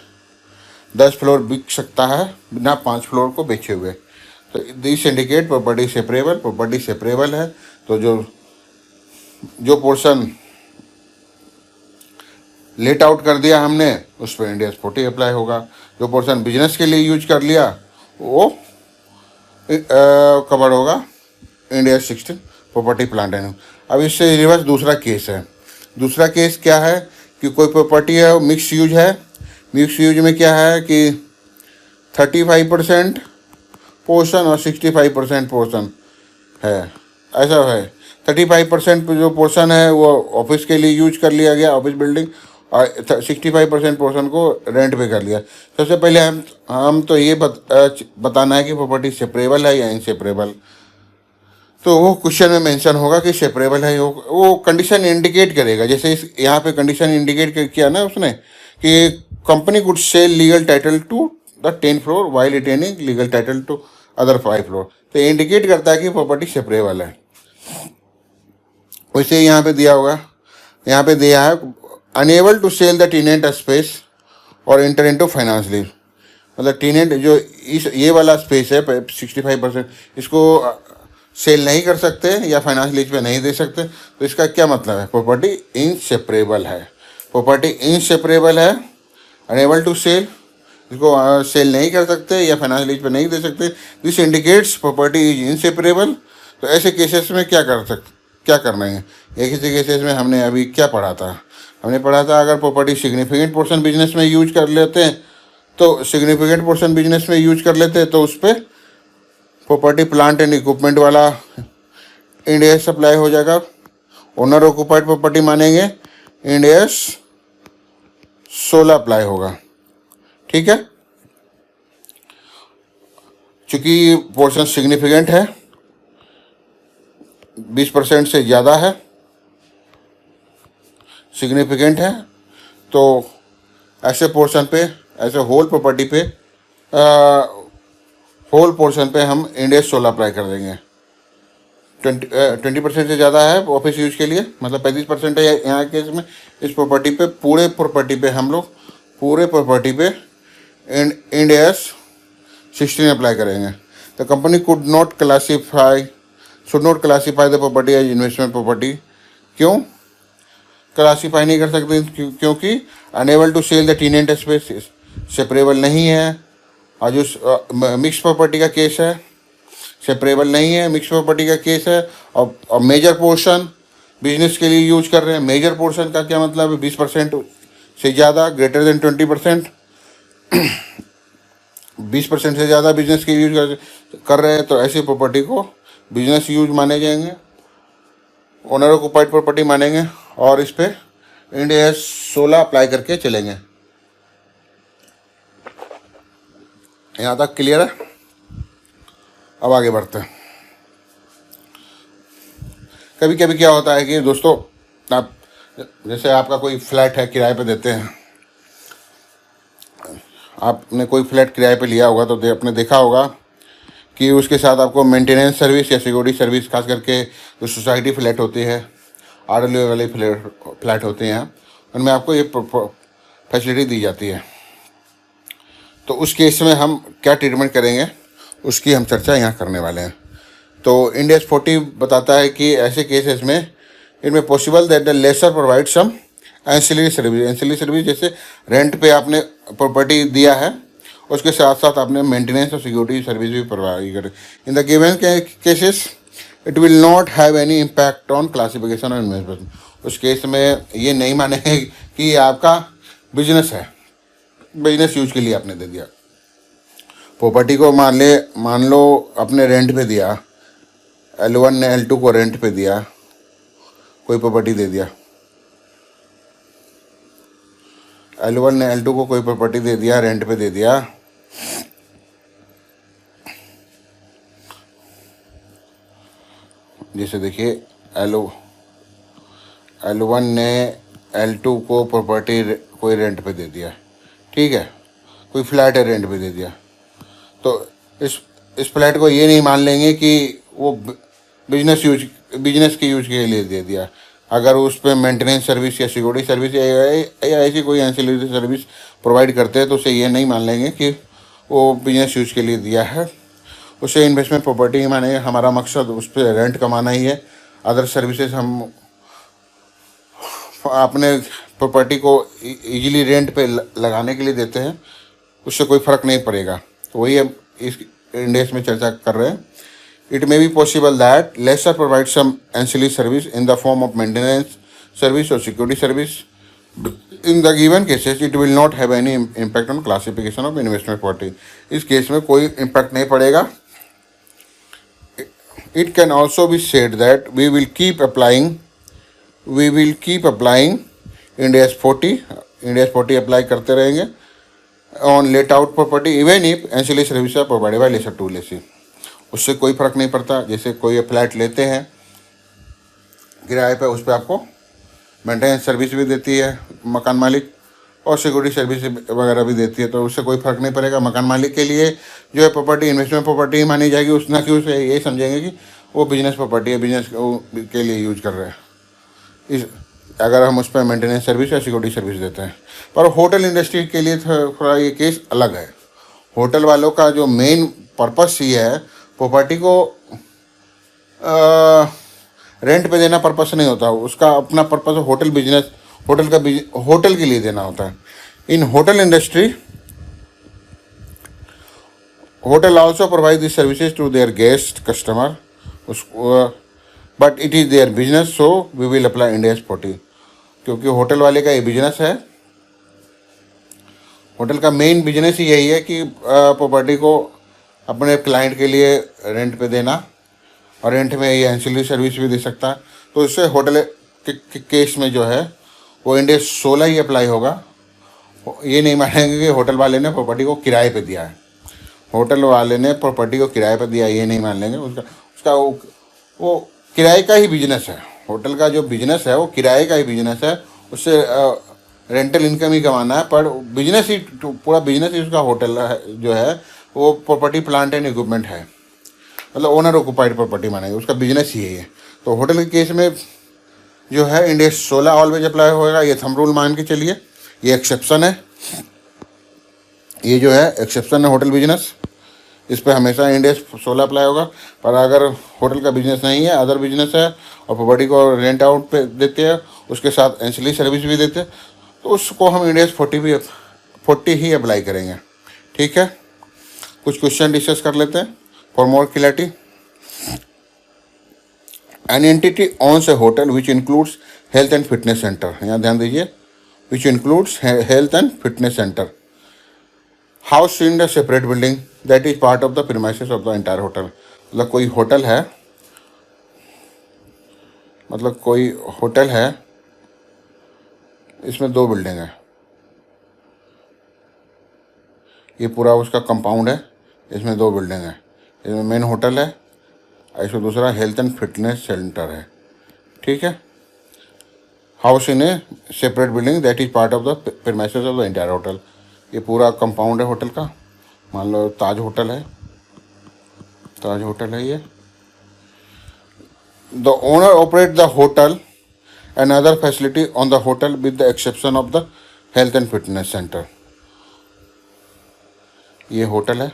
10 फ्लोर बिक सकता है बिना 5 फ्लोर को बेचे हुए। तो this indicate property separable, property separable है। तो जो पोर्शन लेट आउट कर दिया हमने उस पर इंडिया 40 अप्लाई होगा। जो पोर्शन बिजनेस के लिए यूज कर लिया वो कवर होगा इंडिया 16 प्रॉपर्टी प्लांट एंड। अब इससे रिवर्स दूसरा केस है। दूसरा केस क्या है कि कोई प्रॉपर्टी है मिक्स यूज है। मिक्स यूज में क्या है कि 35% पोर्शन और 65% पोर्शन है, ऐसा है। 35% जो पोर्शन है वो ऑफिस के लिए यूज कर लिया गया, ऑफिस बिल्डिंग, और 65% पोर्शन को रेंट पे कर लिया। सबसे पहले हम तो ये बताना है कि प्रॉपर्टी सेपरेबल है या इनसेपरेबल। तो वो क्वेश्चन में मेंशन होगा कि सेपरेबल है, वो कंडीशन इंडिकेट करेगा। जैसे इस यहाँ पे कंडीशन इंडिकेट किया ना उसने कि company could sell legal title to the 10 floor while retaining legal title to other 5 floor. तो इंडिकेट करता है कि प्रॉपर्टी सेपरेबल है। वैसे यहाँ पे दिया होगा, यहाँ पे दिया है unable to sell the tenant space और इंटर इनटू फाइनेंस लीज। मतलब टेनेंट जो ये वाला स्पेस है 65%, इसको सेल नहीं कर सकते या फाइनेंस लीज पे नहीं दे सकते। तो इसका क्या मतलब है, प्रॉपर्टी इनसेपरेबल है। प्रॉपर्टी इनसेपरेबल है, अनेबल टू सेल, इसको सेल नहीं कर सकते या फाइनेंस लीज पे नहीं दे सकते। This indicates property is inseparable. तो ऐसे केसेस में क्या करना है। एक ही केसेस में हमने अभी क्या पढ़ा था, हमने पढ़ा था अगर प्रॉपर्टी सिग्निफिकेंट पोर्शन बिजनेस में यूज कर लेते हैं तो सिग्निफिकेंट पोर्शन बिजनेस में यूज कर लेते हैं तो उस पर प्रॉपर्टी प्लांट एंड इक्विपमेंट वाला इंडिया सप्लाई हो जाएगा। ओनर ऑक्यूपाइड प्रॉपर्टी मानेंगे, इंडिया 16 अप्लाई होगा। ठीक है, चूंकि पोर्शन सिग्निफिकेंट है, 20% से ज़्यादा है, सिग्निफिकेंट है, तो ऐसे पोर्शन पे, ऐसे होल प्रॉपर्टी पे, होल पोर्शन पे हम इंडिया 16 अप्लाई कर देंगे। 20% से ज़्यादा है ऑफिस यूज के लिए, मतलब 35% है यहाँ केस में। इस प्रॉपर्टी पे, पूरे प्रॉपर्टी पे हम लोग पूरे प्रॉपर्टी पे इंडिया 16 अप्लाई करेंगे। The company should not classify the property as investment property. क्यों क्लासीफाई नहीं कर सकते, क्योंकि unable to sell the tenant space separable नहीं है। और जो मिक्स प्रॉपर्टी का केस है सेपरेबल नहीं है, मिक्स प्रॉपर्टी का केस है। और मेजर पोर्शन बिजनेस के लिए यूज कर रहे हैं। मेजर पोर्शन का क्या मतलब है, 20% से ज़्यादा, ग्रेटर देन 20%। 20% से ज़्यादा बिजनेस के यूज कर रहे हैं तो ऐसी प्रॉपर्टी को बिजनेस यूज माने जाएंगे, ओनर ऑक्यूपाइड प्रॉपर्टी मानेंगे और इस पे इंडिया 16 अप्लाई करके चलेंगे। यहाँ तक क्लियर है। अब आगे बढ़ते हैं। कभी कभी क्या होता है कि दोस्तों, आप जैसे आपका कोई फ्लैट है, किराए पे देते हैं, आपने कोई फ्लैट किराए पे लिया होगा तो आपने देखा होगा कि उसके साथ आपको मेंटेनेंस सर्विस या सिक्योरिटी सर्विस, खास करके जो सोसाइटी फ्लैट होती है, RLO वाले फ्लैट होते हैं, उनमें आपको ये फैसिलिटी दी जाती है। तो उस केस में हम क्या ट्रीटमेंट करेंगे उसकी हम चर्चा यहाँ करने वाले हैं। तो इंडिया 40 बताता है कि ऐसे केसेस में इनमें possible that the lessor provide some ancillary service. Ancillary service जैसे रेंट पे आपने प्रॉपर्टी दिया है, उसके साथ साथ आपने मेंटेनेंस और सिक्योरिटी सर्विस भी प्रोवाइड करें। इन the given cases it will not have any impact on classification और इन्वेस्टमेंट। उस केस में ये नहीं मानेंगे कि ये आपका बिजनेस है, बिजनेस यूज के लिए आपने दे दिया। प्रॉपर्टी को मान लो अपने रेंट पे दिया, L1 ने L2 को रेंट पे दिया, कोई प्रॉपर्टी दे दिया, L1 ने L2 को कोई प्रॉपर्टी दे दिया, रेंट पे दे दिया। जैसे देखिए L1 ने L2 को प्रॉपर्टी कोई रेंट पे दे दिया, ठीक है, कोई फ्लैट है रेंट पे दे दिया। तो इस फ्लैट को ये नहीं मान लेंगे कि वो बिजनेस के यूज के लिए दे दिया। अगर उस पर मेंटेनेंस सर्विस या सिक्योरिटी सर्विस या ऐसी कोई एंसिलरी सर्विस प्रोवाइड करते हैं तो उसे ये नहीं मान लेंगे कि वो बिजनेस यूज के लिए दिया है। उसे इन्वेस्टमेंट प्रॉपर्टी ही मानेंगे। हमारा मकसद उस पर रेंट कमाना ही है। अदर सर्विसेज हम अपने प्रॉपर्टी को इजीली रेंट पे लगाने के लिए देते हैं, उससे कोई फ़र्क नहीं पड़ेगा। तो वही हम इस इंडेक्स में चर्चा कर रहे हैं। It may be possible that lesser provide some ancillary service in the form of maintenance service और security service. In the given cases it will not have any impact on classification of investment property. इस case में कोई impact नहीं पड़ेगा। It can also be said that we will keep applying Ind AS 40 apply करते रहेंगे on let out property even if ancillary service are provided by lessor to lessee. उससे कोई फ़र्क नहीं पड़ता। जैसे कोई फ्लैट लेते हैं किराए पे, उस पर आपको मेंटेनेंस सर्विस भी देती है मकान मालिक और सिक्योरिटी सर्विस वगैरह भी देती है, तो उससे कोई फ़र्क नहीं पड़ेगा। मकान मालिक के लिए जो है प्रॉपर्टी इन्वेस्टमेंट प्रॉपर्टी मानी जाएगी। उसना कि उसे ये समझेंगे कि वो बिजनेस प्रॉपर्टी है, बिजनेस के लिए यूज कर रहे हैं। अगर हम उस पर मेंटेनेंस सर्विस या सिक्योरिटी सर्विस देते हैं। पर होटल इंडस्ट्री के लिए थोड़ा ये केस अलग है। होटल वालों का जो मेन पर्पस ये है, प्रॉपर्टी को रेंट पे देना पर्पस नहीं होता। उसका अपना पर्पस होटल बिजनेस, होटल के लिए देना होता है। In hotel industry hotel also provide this services to their guest customer, but it is their business, so we will apply Ind AS 40। क्योंकि होटल वाले का ये बिजनेस है। होटल का मेन बिजनेस ही यही है कि प्रॉपर्टी को अपने क्लाइंट के लिए रेंट पे देना, और रेंट में ये एंसिलरी सर्विस भी दे सकता है। तो इससे होटल के केस में जो है वो इंडिया 16 ही अप्लाई होगा। ये नहीं मानेंगे कि होटल वाले ने प्रॉपर्टी को किराए पे दिया है। होटल वाले ने प्रॉपर्टी को किराए पे दिया, ये नहीं मान लेंगे। उसका वो किराए का ही बिजनेस है। होटल का जो बिजनेस है वो किराए का ही बिजनेस है। उससे रेंटल इनकम ही कमाना है, पर बिजनेस ही पूरा बिजनेस ही उसका होटल है जो है वो प्रॉपर्टी प्लांट एंड इक्विपमेंट है, मतलब ओनर ऑक्युपाइड प्रॉपर्टी मानेंगे। उसका बिजनेस ही है। तो होटल के केस में जो है इंडिया 16 ऑलवेज अप्लाई होएगा। ये थंब रूल मान के चलिए, ये एक्सेप्शन है। ये जो है एक्सेप्शन है होटल बिजनेस, इस पर हमेशा इंडिया 16 अप्लाई होगा। पर अगर होटल का बिजनेस नहीं है, अदर बिजनेस है और प्रॉपर्टी को रेंट आउट पे देते हैं, उसके साथ एंसिलरी सर्विस भी देते हैं, तो उसको हम इंडिया 40 ही अप्लाई करेंगे। ठीक है, कुछ क्वेश्चन डिस्कस कर लेते हैं for more clarity. An entity owns a hotel which includes health and fitness centre, यहाँ ध्यान दीजिए, which includes health and fitness centre, house in the separate building that is part of the premises of the entire hotel. मतलब कोई hotel है, इसमें 2 building है, ये पूरा उसका कंपाउंड है, इसमें 2 बिल्डिंग है। इसमें मेन होटल है, इसमें दूसरा हेल्थ एंड फिटनेस सेंटर है। ठीक है, house in A separate building that is part of the premises of the entire hotel. ये पूरा कंपाउंड है होटल का। मान लो ताज होटल है ये। The owner operate the hotel and other facility on the hotel with the exception of the health and fitness centre. ये hotel है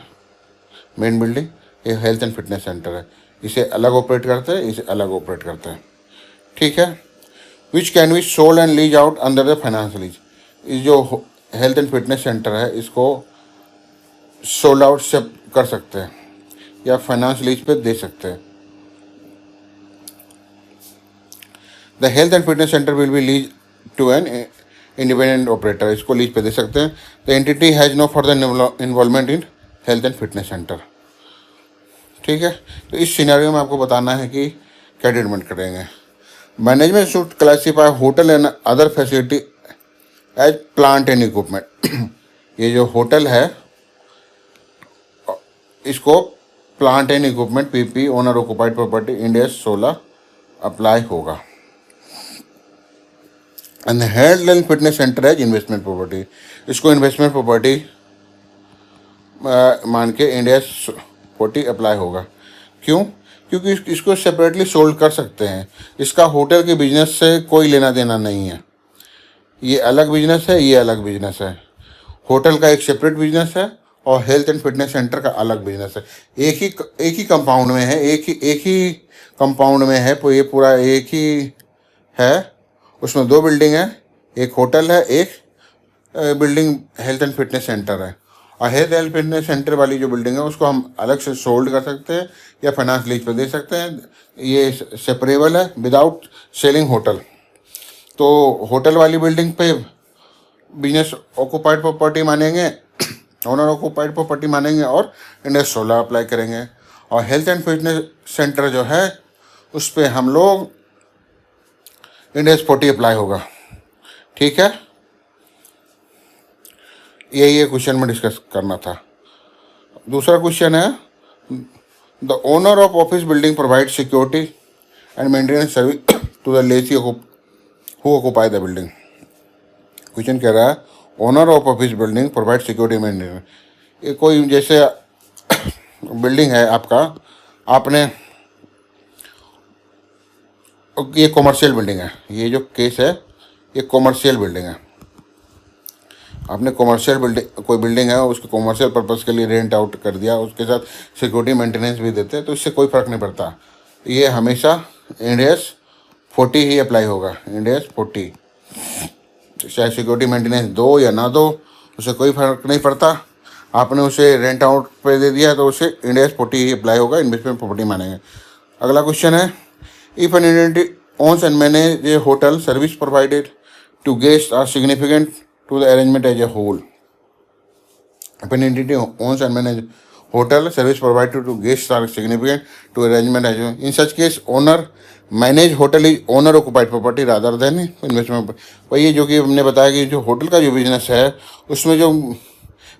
main building, ये हेल्थ एंड फिटनेस सेंटर है। इसे अलग ऑपरेट करते हैं, इसे अलग ऑपरेट करते हैं। ठीक है, which can be sold and lease out under the finance lease. इस जो हेल्थ एंड फिटनेस सेंटर है, इसको सोल्ड आउट से कर सकते हैं या फाइनेंस लीज पे दे सकते हैं। The health and fitness centre will be lease to an independent operator, इसको लीज पे दे सकते हैं। The entity has no further involvement in health and fitness centre. ठीक है, तो इस सिनेरियो में आपको बताना है कि क्या ट्रीटमेंट करेंगे। Management should classify hotel and other facility as plant and equipment. ये जो होटल है इसको plant and equipment PP owner occupied property India 16 apply होगा। And health and fitness centre है इन्वेस्टमेंट प्रॉपर्टी, इसको इन्वेस्टमेंट प्रॉपर्टी मान के इंडिया 40 अप्लाई होगा। क्यों? क्योंकि इसको सेपरेटली सोल्ड कर सकते हैं। इसका होटल के बिजनेस से कोई लेना देना नहीं है। ये अलग बिजनेस है, ये अलग बिजनेस है। होटल का एक सेपरेट बिजनेस है और हेल्थ एंड फिटनेस सेंटर का अलग बिजनेस है। एक ही कंपाउंड में है, एक ही कंपाउंड में है, ये पूरा एक ही है। उसमें 2 बिल्डिंग है, एक होटल है, एक building health and fitness centre है। और हेल्थ एंड फिटनेस सेंटर वाली जो बिल्डिंग है उसको हम अलग से सोल्ड कर सकते हैं या फाइनेंस लीज पर दे सकते हैं। ये सेपरेबल है विदाउट सेलिंग होटल। तो होटल वाली बिल्डिंग पे बिजनेस ऑक्यूपाइड प्रॉपर्टी मानेंगे, ओनर ऑक्यूपाइड प्रॉपर्टी मानेंगे और इंडस 16 अप्लाई करेंगे। और हेल्थ एंड फिटनेस सेंटर जो है उस पर हम लोग इंडस 40 अप्लाई होगा। ठीक है, यही क्वेश्चन में डिस्कस करना था। दूसरा क्वेश्चन है, the owner of office building provide security and maintenance service to the lessee who occupy the building. Question कह रहा है owner of office building provide security maintenance. ये कोई जैसे बिल्डिंग है आपका, आपने ये कॉमर्शियल बिल्डिंग है, ये जो केस है ये कॉमर्शियल बिल्डिंग है। आपने कॉमर्शियल बिल्डिंग कोई बिल्डिंग है उसको कॉमर्शियल पर्पस के लिए रेंट आउट कर दिया, उसके साथ सिक्योरिटी मेंटेनेंस भी देते हैं, तो इससे कोई फ़र्क नहीं पड़ता। ये हमेशा इंडेस 40 ही अप्लाई होगा। इंडेस 40 चाहे सिक्योरिटी मेंटेनेंस दो या ना दो, उससे कोई फ़र्क नहीं पड़ता। आपने उसे रेंट आउट पे दे दिया तो उसे इंडेस 40 ही अप्लाई होगा, इन्वेस्टमेंट प्रॉपर्टी मानेंगे। अगला क्वेश्चन है, if an entity owns and manage a hotel service provided to guest are significant to the arrangement as a whole. If an entity owns and manages hotel service provided to guests are significant to arrangement as a, in such case owner manage hotel is owner occupied property rather than investment। वही जो कि हमने बताया कि जो hotel का जो business है उसमें जो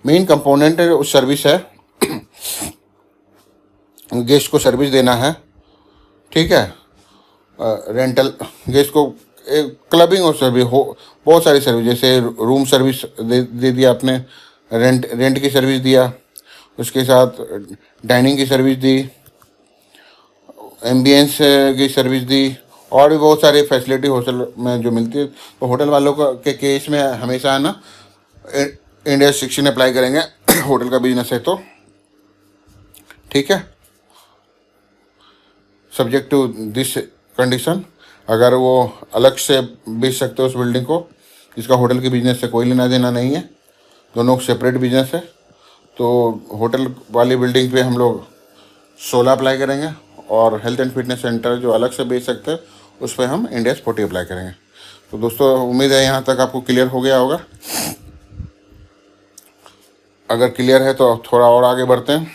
मेन कंपोनेंट है उस सर्विस है, गेस्ट को सर्विस देना है। ठीक है, रेंटल गेस्ट को क्लबिंग और सर्विस हो, बहुत सारी सर्विस, जैसे रूम सर्विस दे दिया आपने, रेंट की सर्विस दिया, उसके साथ डाइनिंग की सर्विस दी, एम्बियंस की सर्विस दी, और भी बहुत सारी फैसिलिटी होटल में जो मिलती है। तो होटल वालों के केस में हमेशा ना इंडिया 16 अप्लाई करेंगे होटल का बिजनेस है तो। ठीक है, सब्जेक्ट टू दिस कंडीशन, अगर वो अलग से बेच सकते हो उस बिल्डिंग को, जिसका होटल के बिजनेस से कोई लेना देना नहीं है, दोनों सेपरेट बिजनेस है, तो होटल वाली बिल्डिंग पे हम लोग 16 अप्लाई करेंगे और हेल्थ एंड फिटनेस सेंटर जो अलग से बेच सकते हैं उस पर हम इंडेस 40 अप्लाई करेंगे। तो दोस्तों उम्मीद है यहाँ तक आपको क्लियर हो गया होगा। अगर क्लियर है तो थोड़ा और आगे बढ़ते हैं।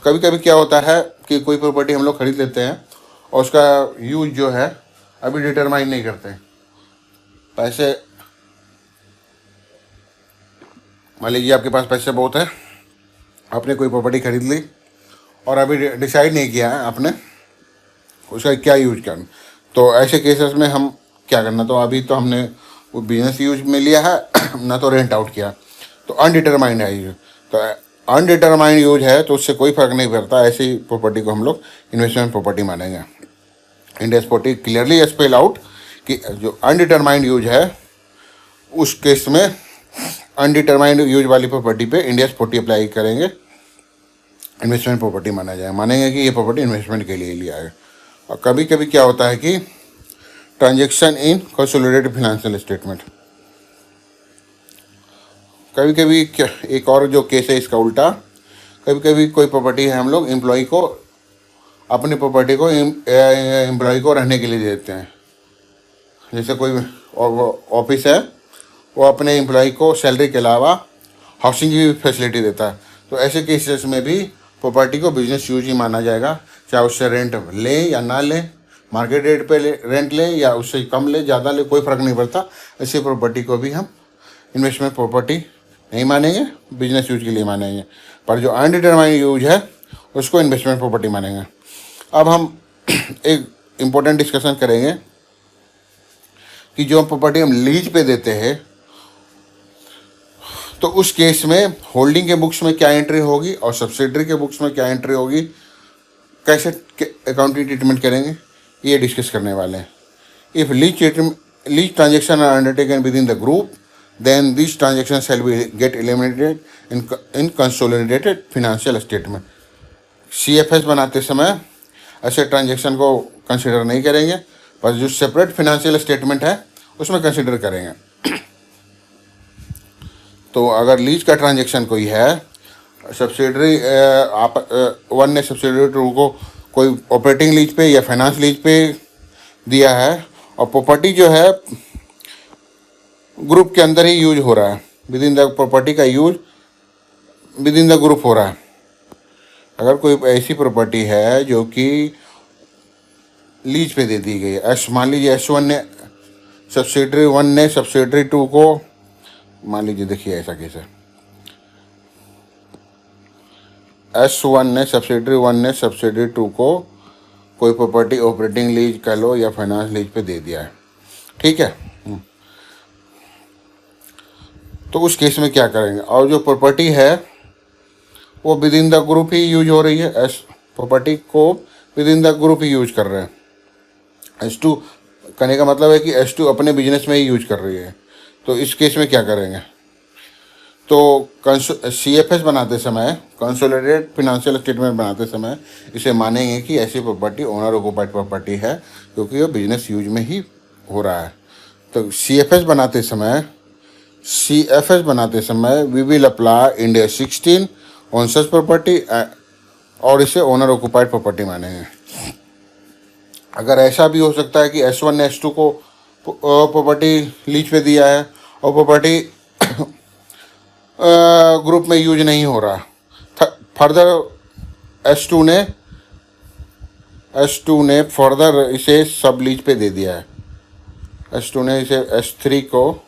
कभी कभी क्या होता है कि कोई प्रॉपर्टी हम लोग खरीद लेते हैं और उसका यूज जो है अभी डिटरमाइन नहीं करते। पैसे, मान लीजिए आपके पास पैसे बहुत है, आपने कोई प्रॉपर्टी खरीद ली और अभी डिसाइड नहीं किया है आपने उसका क्या यूज करना। तो ऐसे केसेस में हम क्या करना, तो अभी तो हमने वो बिजनेस यूज में लिया है ना, तो रेंट आउट किया, तो अनडिटरमाइंड है यूज। तो अनडिटरमाइंड यूज है तो उससे कोई फ़र्क नहीं पड़ता, ऐसी प्रॉपर्टी को हम लोग इन्वेस्टमेंट प्रॉपर्टी मानेंगे। इंडेस 40 क्लियरली स्पेल आउट कि जो अनडिटरमाइंड यूज है उस केस में अनडिटरमाइंड यूज वाली प्रॉपर्टी पे इंडेस 40 अप्लाई करेंगे, इन्वेस्टमेंट प्रॉपर्टी मानेंगे कि ये प्रॉपर्टी इन्वेस्टमेंट के लिए लिया है। और कभी कभी क्या होता है कि transaction in consolidated financial statement, कभी कभी क्या, एक और जो केस है इसका उल्टा, कभी कभी कोई प्रॉपर्टी है हम लोग एम्प्लॉय को, अपनी प्रॉपर्टी को एम्प्लॉय को रहने के लिए देते हैं। जैसे कोई ऑफिस है वो अपने एम्प्लॉय को सैलरी के अलावा हाउसिंग की फैसिलिटी देता है, तो ऐसे केसेस में भी प्रॉपर्टी को बिजनेस यूज ही माना जाएगा, चाहे उससे रेंट ले या ना ले, मार्केट रेट पे रेंट ले या उससे कम ले, ज़्यादा ले, कोई फ़र्क नहीं पड़ता। ऐसी प्रॉपर्टी को भी हम इन्वेस्टमेंट प्रॉपर्टी नहीं मानेंगे, बिजनेस यूज के लिए मानेंगे। पर जो अनडिटरमाइंड यूज है उसको इन्वेस्टमेंट प्रॉपर्टी मानेंगे। अब हम एक इम्पोर्टेंट डिस्कशन करेंगे कि जो प्रॉपर्टी हम लीज पे देते हैं तो उस केस में होल्डिंग के बुक्स में क्या एंट्री होगी और सब्सिडरी के बुक्स में क्या एंट्री होगी, कैसे अकाउंटिंग ट्रीटमेंट करेंगे ये डिस्कस करने वाले हैं। If lease transaction are undertaken within the group then this transaction shall be get eliminated in consolidated financial statement. CFS बनाते समय ऐसे ट्रांजेक्शन को कंसिडर नहीं करेंगे, बस जो सेपरेट फिनेंशियल स्टेटमेंट है उसमें कंसिडर करेंगे। तो अगर लीज का ट्रांजेक्शन कोई है, सब्सिडरी आप वन ने सब्सिडरी टू को कोई ऑपरेटिंग लीज पे या फाइनेंस लीज पे दिया है और प्रॉपर्टी जो है ग्रुप के अंदर ही यूज हो रहा है, विद इन द प्रॉपर्टी का use within the group हो रहा है। अगर कोई ऐसी प्रॉपर्टी है जो कि लीज पे दे दी गई है, मान लीजिए S1 ने सब्सिडरी 1 ने सब्सिडरी 2 को, मान लीजिए देखिए ऐसा केस है, S1 ने सब्सिडरी 1 ने सब्सिडरी 2 को कोई प्रॉपर्टी ऑपरेटिंग लीज कह लो या फाइनेंस लीज पे दे दिया है, ठीक है। तो उस केस में क्या करेंगे, और जो प्रॉपर्टी है वो with in the group he use हो रही है, प्रॉपर्टी को with in the group he use कर रहे हैं। S2 कहने का मतलब है कि S2 अपने बिजनेस में ही यूज कर रही है। तो इस केस में क्या करेंगे, तो CFS बनाते समय, कंसोलिडेटेड फिनेंशियल स्टेटमेंट बनाते समय इसे मानेंगे कि ऐसी प्रॉपर्टी ओनर ऑक्युपाइड प्रॉपर्टी है क्योंकि वो बिजनेस यूज में ही हो रहा है। तो CFS बनाते समय we will apply India 16 on such property और इसे ओनर ऑक्युपाइड प्रॉपर्टी मानेंगे। अगर ऐसा भी हो सकता है कि S1 ने S2 को प्रॉपर्टी लीज पे दिया है और प्रॉपर्टी ग्रुप में यूज नहीं हो रहा, फर्दर S2 ने फर्दर इसे सब लीज पे दे दिया है। S2 ने इसे S3 को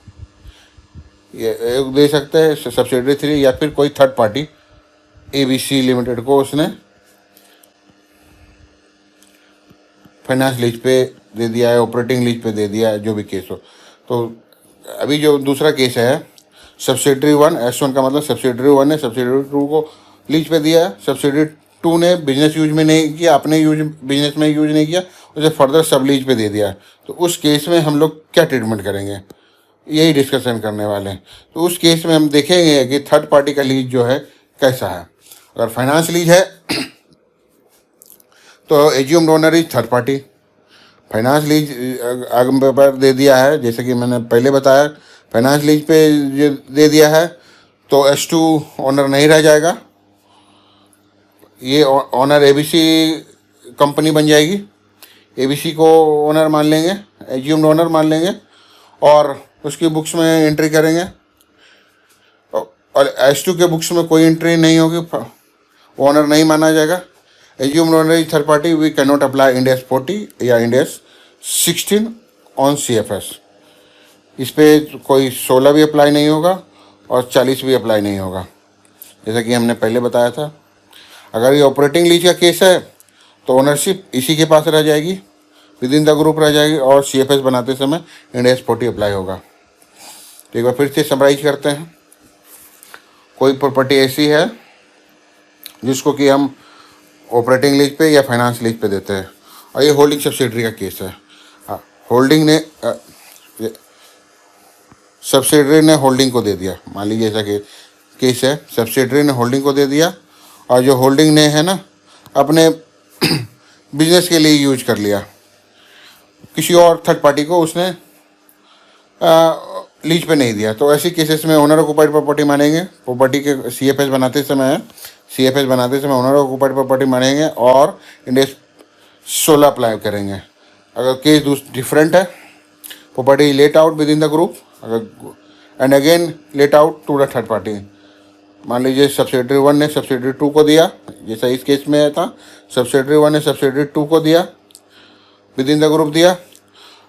ये दे सकते हैं, सब्सिडरी 3 या फिर कोई थर्ड पार्टी ABC लिमिटेड को उसने फाइनेंस लीज पे दे दिया है, ऑपरेटिंग लीज पे दे दिया है, जो भी केस हो। तो अभी जो दूसरा केस है सब्सिडरी 1, S1 का मतलब सब्सिडरी 1 ने सब्सिडरी 2 को लीज पे दिया है, सब्सिडरी 2 ने बिजनेस यूज में नहीं किया, अपने बिजनेस में यूज नहीं किया, उसे फर्दर सब लीज पे दे दिया है। तो उस केस में हम लोग क्या ट्रीटमेंट करेंगे, यही डिस्कशन करने वाले हैं। तो उस केस में हम देखेंगे कि थर्ड पार्टी का लीज जो है कैसा है। अगर फाइनेंस लीज है तो assumed owner is third party. Finance lease आगम पर दे दिया है, जैसे कि मैंने पहले बताया, फाइनेंस लीज पे जो दे दिया है तो S2 ओनर नहीं रह जाएगा, ये ओनर ABC कंपनी बन जाएगी। ABC को ओनर मान लेंगे, एज्यूम्ड ओनर मान लेंगे और उसकी बुक्स में एंट्री करेंगे। और S2 के बुक्स में कोई एंट्री नहीं होगी, ओनर नहीं माना जाएगा। Assumed owner is third party, we can not apply Ind AS 40 या इंड AS 16 ऑन CFS। इस पर कोई 16 भी अप्लाई नहीं होगा और 40 भी अप्लाई नहीं होगा, जैसा कि हमने पहले बताया था। अगर ये ऑपरेटिंग लीज का केस है तो ओनरशिप इसी के पास रह जाएगी, विद इन द ग्रुप रह जाएगी और CFS बनाते समय इंड AS 40 अप्लाई होगा। तो एक बार फिर से समराइज करते हैं। कोई प्रॉपर्टी ऐसी है जिसको कि हम ऑपरेटिंग लीज पे या फाइनेंस लीज पे देते हैं और ये होल्डिंग सब्सिडरी का केस है। होल्डिंग ने सब्सिडरी ने होल्डिंग को दे दिया, मान लीजिए ऐसा केस है, सब्सिडरी ने होल्डिंग को दे दिया और जो होल्डिंग ने है ना अपने बिजनेस के लिए यूज कर लिया, किसी और थर्ड पार्टी को उसने लीज पे नहीं दिया। तो ऐसी केसेस में ओनर ऑक्युपाइड प्रॉपर्टी मानेंगे। प्रॉपर्टी के CFS बनाते समय ओनर ऑक्युपाइड प्रॉपर्टी मानेंगे और इंड AS 16 अप्लाई करेंगे। अगर केस डिफरेंट है, property let out within the group and again let out to the third party, मान लीजिए सब्सिडरी 1 ने सब्सिडरी 2 को दिया, जैसा इस केस में था, सब्सिडरी 1 ने सब्सिडरी 2 को दिया, विद इन द ग्रुप दिया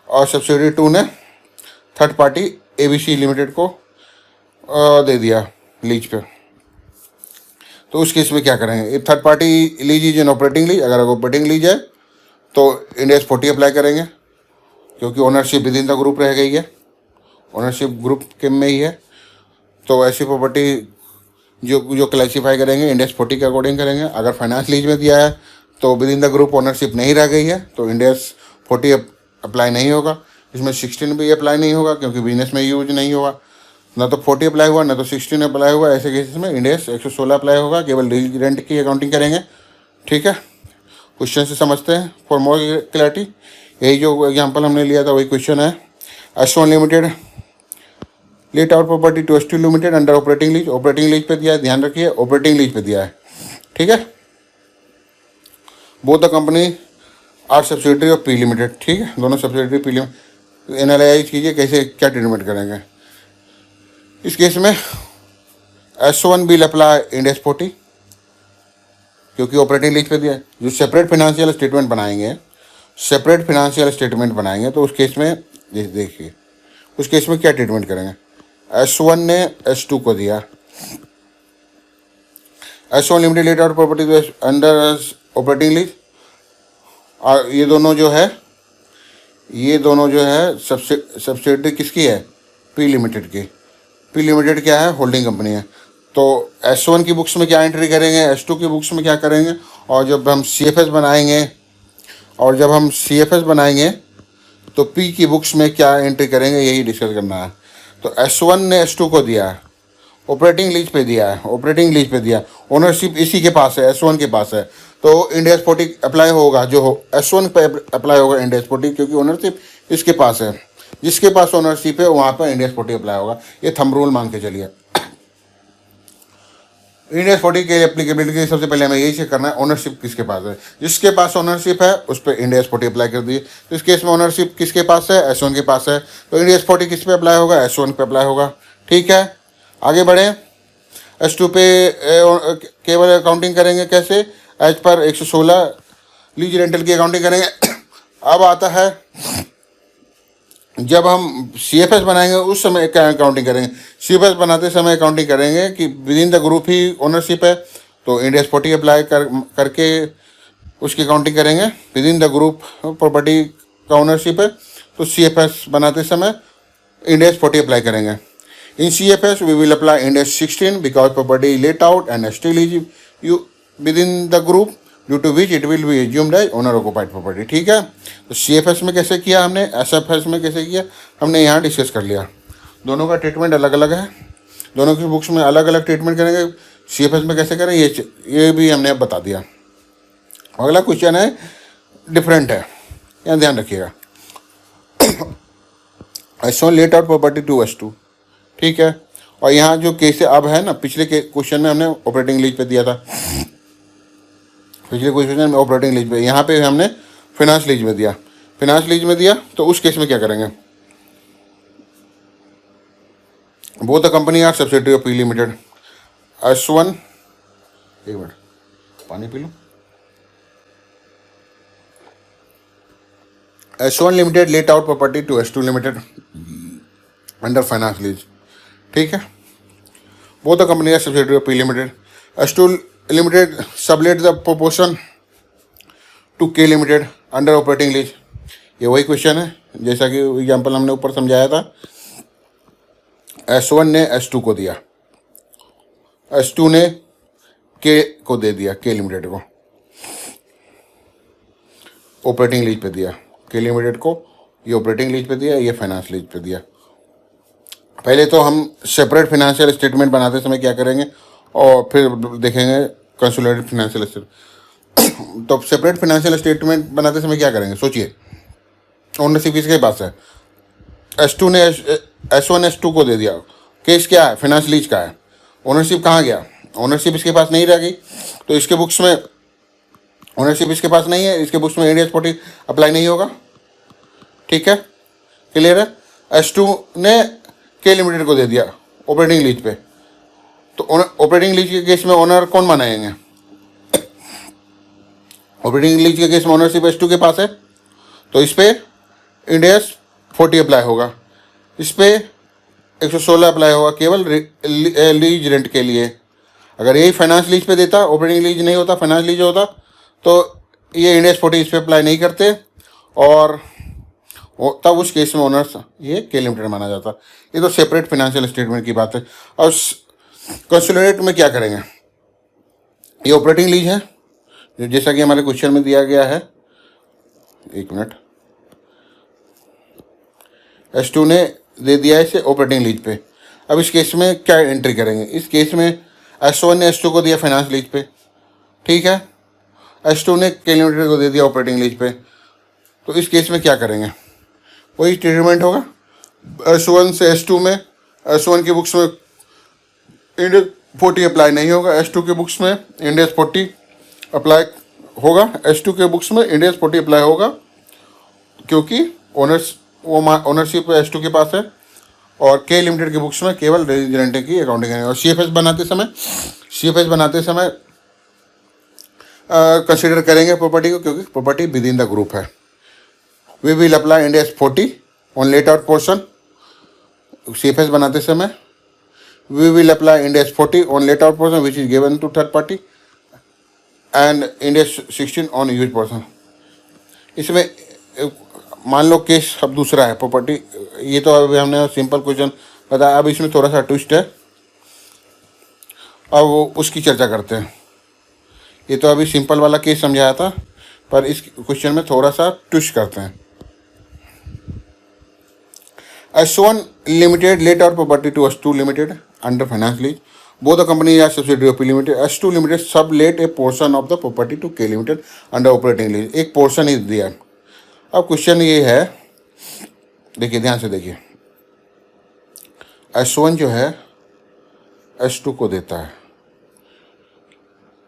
और सब्सिडरी 2 ने थर्ड पार्टी ABC लिमिटेड को दे दिया लीज पे। तो उस केस में क्या करेंगे, third party lease is an operating lease. अगर ऑपरेटिंग लीज है तो इंड AS 40 अप्लाई करेंगे क्योंकि ownership with in the group रह गई है, ओनरशिप ग्रुप के में ही है। तो ऐसी प्रॉपर्टी जो क्लासीफाई करेंगे इंड AS 40 के अकॉर्डिंग करेंगे। अगर फाइनेंस लीज में दिया है तो with in the group ownership नहीं रह गई है, तो इंडेस 40 अप्लाई नहीं होगा। इसमें 16 भी अप्लाई नहीं होगा क्योंकि बिजनेस में यूज नहीं होगा। ना तो 40 अप्लाई हुआ, ना तो 16 अप्लाई हुआ। ऐसे केसेस में इंडेस 116 अप्लाई होगा, केवल रेंट की अकाउंटिंग करेंगे। ठीक है, क्वेश्चन से समझते हैं फॉर मोर क्लैरिटी। यही जो एग्जांपल हमने लिया था वही क्वेश्चन है। S1 limited let out property to S2 limited under operating lease. Operating lease पे दिया है, ध्यान रखिए ऑपरेटिंग लीज पे दिया है। ठीक है, both the company are subsidiary of P limited. ठीक है, दोनों सब्सिडरी P लिमिटेड। एनालाइज कीजिए कैसे क्या ट्रीटमेंट करेंगे इस केस में। S1 बिल अप्लाई इंडेस 40 क्योंकि ऑपरेटिंग लीज पे दिया है। जो सेपरेट फाइनेंशियल स्टेटमेंट बनाएंगे, सेपरेट फाइनेंशियल स्टेटमेंट बनाएंगे तो उस केस में देखिए उस केस में क्या ट्रीटमेंट करेंगे। S1 ने S2 को दिया, S1 limited let out property under operating lease. और ये दोनों जो है सब्सिडरी किसकी है? P लिमिटेड की। P लिमिटेड क्या है? होल्डिंग कंपनी है। तो S1 की बुक्स में क्या एंट्री करेंगे, S2 की बुक्स में क्या करेंगे, और जब हम CFS बनाएंगे तो P की बुक्स में क्या एंट्री करेंगे, यही डिस्कस करना है। तो S1 ने S2 को दिया, ऑपरेटिंग लीज पे दिया, ओनरशिप इसी के पास है, S1 के पास है, तो इंडेस 40 अप्लाई होगा। जो S1 पे अप्लाई होगा इंडेस 40, क्योंकि ओनरशिप इसके पास है। जिसके पास ओनरशिप है वहाँ पर इंडेस 40 अप्लाई होगा। ये थंब रूल मान के चलिए। इंडेस 40 के एप्लीकेबिलिटी के सबसे पहले हमें यही चेक करना है ओनरशिप किसके पास है। जिसके पास ओनरशिप है उस पर इंडेस 40 अप्लाई कर दिए। तो इस केस में ओनरशिप किसके पास है? S1 के पास है, तो इंडेस 40 किस पे अप्लाई होगा? S1 पे अप्लाई होगा। ठीक है, आगे बढ़े। S2 पे केवल अकाउंटिंग करेंगे कैसे? एज पर 116 लीज रेंटल की अकाउंटिंग करेंगे। अब आता है जब हम CFS बनाएंगे उस समय क्या अकाउंटिंग करेंगे। CFS बनाते समय अकाउंटिंग करेंगे कि विद इन द ग्रुप ही ओनरशिप है, तो इंडेस 40 अप्लाई करके उसकी अकाउंटिंग करेंगे। Within the group property का ओनरशिप है, तो CFS बनाते समय इंडेस 40 अप्लाई करेंगे। In CFS we will apply Ind AS 16 because property let out and still is use within the group due to which it will be assumed as owner occupied property. ठीक है, तो CFS में कैसे किया हमने, SFS में कैसे किया हमने यहाँ डिस्कस कर लिया। दोनों का ट्रीटमेंट अलग अलग है, दोनों की बुक्स में अलग अलग ट्रीटमेंट करेंगे। CFS में कैसे करें ये भी हमने अब बता दिया। अगला क्वेश्चन है डिफरेंट है, यहाँ ध्यान रखिएगा। S1 late out property to S2। ठीक है, और यहाँ जो केस अब है ना, पिछले क्वेश्चन में हमने ऑपरेटिंग लीज पे दिया था, पिछले क्वेश्चन में ऑपरेटिंग लीज पे, यहाँ पे हमने फाइनेंस लीज में दिया। फाइनेंस लीज में दिया तो उस केस में क्या करेंगे? Both the company are subsidiary of P limited. S1 एक मिनट पानी पी लो। S1 limited let out property to S2 limited under finance lease. ठीक है, both the company are subsidiary of P limited. S2 limited sublet the proportion to K limited under operating lease. ये वही question है जैसा कि example हमने ऊपर समझाया था। S1 ने S2 को दिया, S2 ने K को दे दिया, K लिमिटेड को ऑपरेटिंग लीज पे दिया, K लिमिटेड को ये ऑपरेटिंग लीज पे दिया, ये फाइनेंस लीज पे दिया। पहले तो हम सेपरेट फाइनेंशियल स्टेटमेंट बनाते समय क्या करेंगे और फिर देखेंगे कंसोलिडेटेड फाइनेंशियल स्टेटमेंट। तो सेपरेट फाइनेंशियल स्टेटमेंट बनाते समय क्या करेंगे, सोचिए। ओनरशिप किसके पास है? S1 S2 को दे दिया। केस क्या है? फाइनेंस लीज का है। ओनरशिप कहाँ गया? ओनरशिप इसके पास नहीं रह गई, तो इसके बुक्स में ओनरशिप इसके पास नहीं है, इसके बुक्स में इंडेस 40 अप्लाई नहीं होगा। ठीक है, क्लियर है। S2 ने K लिमिटेड को दे दिया ऑपरेटिंग लीज पे, तो ऑपरेटिंग लीज के केस में ओनर कौन बनाएंगे? ऑपरेटिंग लीज के केस में ओनरशिप S2 के पास है, तो इस पे इंडेस 40 अप्लाई होगा, इस पे 116 अप्लाई होगा केवल लीज रेंट के लिए। अगर यही फाइनेंस लीज पे देता, ऑपरेटिंग लीज नहीं होता, फाइनेंस लीज होता, तो ये इंडेस 40 इस पे अप्लाई नहीं करते और तब उस केस में ओनर्स ये K लिमिटेड माना जाता। ये तो सेपरेट फाइनेंशियल स्टेटमेंट की बात है। और कंसोलिडेट में क्या करेंगे? ये ऑपरेटिंग लीज है, जैसा कि हमारे क्वेश्चन में दिया गया है, एक मिनट, S2 ने दे दिया है इसे ऑपरेटिंग लीज पे। अब इस केस में क्या एंट्री करेंगे? इस केस में S1 ने S2 को दिया फाइनेंस लीज पे, ठीक है, S2 ने के लिमिटेड को दे दिया ऑपरेटिंग लीज पे। तो इस केस में क्या करेंगे? वही ट्रीटमेंट होगा। S1 से S2 में, S1 की बुक्स में इंड एस 40 अप्लाई नहीं होगा, S2 के बुक्स में इंड एस 40 अप्लाई होगा। S2 के बुक्स में इंड एस 40 अप्लाई होगा क्योंकि ओनरशिप S2 के पास है, और के लिमिटेड के बुक्स में केवल रेजिडेंट की अकाउंटिंग है। और CFS बनाते समय कंसिडर करेंगे प्रॉपर्टी को, क्योंकि property within the group है। We will apply Ind AS 40 on let out portion. CFS बनाते समय we will apply Ind AS 40 on let out portion which is given to third party and Ind AS 16 on use portion. इसमें मान लो case अब दूसरा है property, ये तो अभी हमने सिंपल क्वेश्चन बताया, अब इसमें थोड़ा सा ट्विस्ट है, अब वो उसकी चर्चा करते हैं। ये तो अभी सिंपल वाला केस समझाया था, पर इस क्वेश्चन में थोड़ा सा ट्विस्ट करते हैं। S1 Limited let out property to S2 Limited under finance lease. Both the companies are subsidiary of P Limited. S2 Limited sublet a portion of the property to K Limited under operating lease. एक portion is दिया। अब question ये है, देखिए ध्यान से देखिए, S1 जो है S2 को देता है,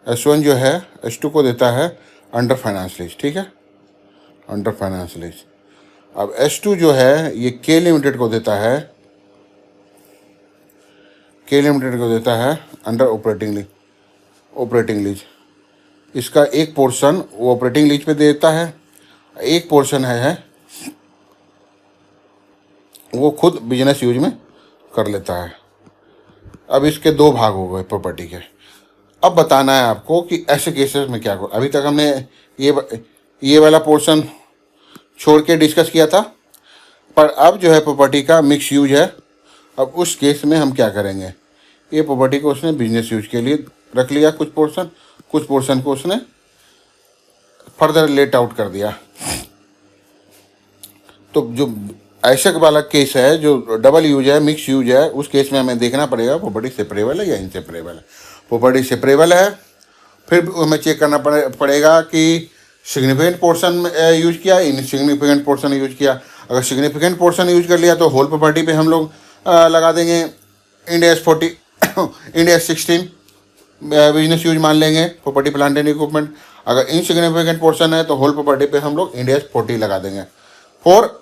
S1 जो है S2 को देता है अंडर फाइनेंस लीज, ठीक है, अंडर फाइनेंस लीज। अब S2 जो है ये के लिमिटेड को देता है, के लिमिटेड को देता है अंडर ऑपरेटिंग लीज। इसका एक पोर्शन वो ऑपरेटिंग लीज पे देता है, एक पोर्शन है वो खुद बिजनेस यूज में कर लेता है। अब इसके दो भाग हो गए प्रॉपर्टी के। अब बताना है आपको कि ऐसे केसेस में क्या करो। अभी तक हमने ये वाला पोर्शन छोड़ के डिस्कस किया था, पर अब जो है प्रॉपर्टी का मिक्स यूज है। अब उस केस में हम क्या करेंगे? ये प्रॉपर्टी को उसने बिजनेस यूज के लिए रख लिया, कुछ पोर्शन को उसने फर्दर लेट आउट कर दिया। तो जो ऐसा वाला केस है जो डबल यूज है, मिक्स यूज है, उस केस में हमें देखना पड़ेगा प्रॉपर्टी सेपरेबल है या इनसेपरेबल है। प्रॉपर्टी सेपरेबल है, फिर हमें चेक करना पड़ेगा कि सिग्निफिकेंट पोर्शन यूज किया, इनसिग्निफिकेंट पोर्शन यूज किया। अगर सिग्निफिकेंट पोर्शन यूज कर लिया तो होल प्रॉपर्टी पे हम लोग लगा देंगे end AS 40 end AS 16 business use मान लेंगे, प्रॉपर्टी प्लांट एंड इक्विपमेंट। अगर इनसिग्निफिकेंट पोर्शन है तो होल प्रॉपर्टी पे हम लोग इंड एस 40 लगा देंगे। फॉर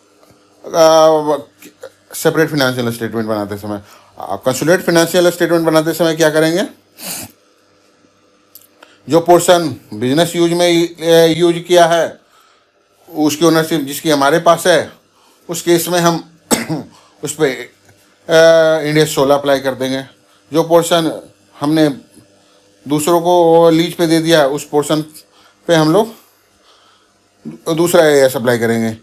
सेपरेट फिनेंशियल स्टेटमेंट बनाते समय, कंसोलिडेटेड फिनेंशियल स्टेटमेंट बनाते समय क्या करेंगे? जो पोर्शन बिजनेस यूज में यूज किया है उसकी ओनरशिप जिसकी हमारे पास है, उस केस में हम उस पर इंड एस 16 अप्लाई कर देंगे। जो पोर्शन हमने दूसरों को लीज पे दे दिया उस पोर्शन पे हम लोग दूसरा एस अप्लाई करेंगे।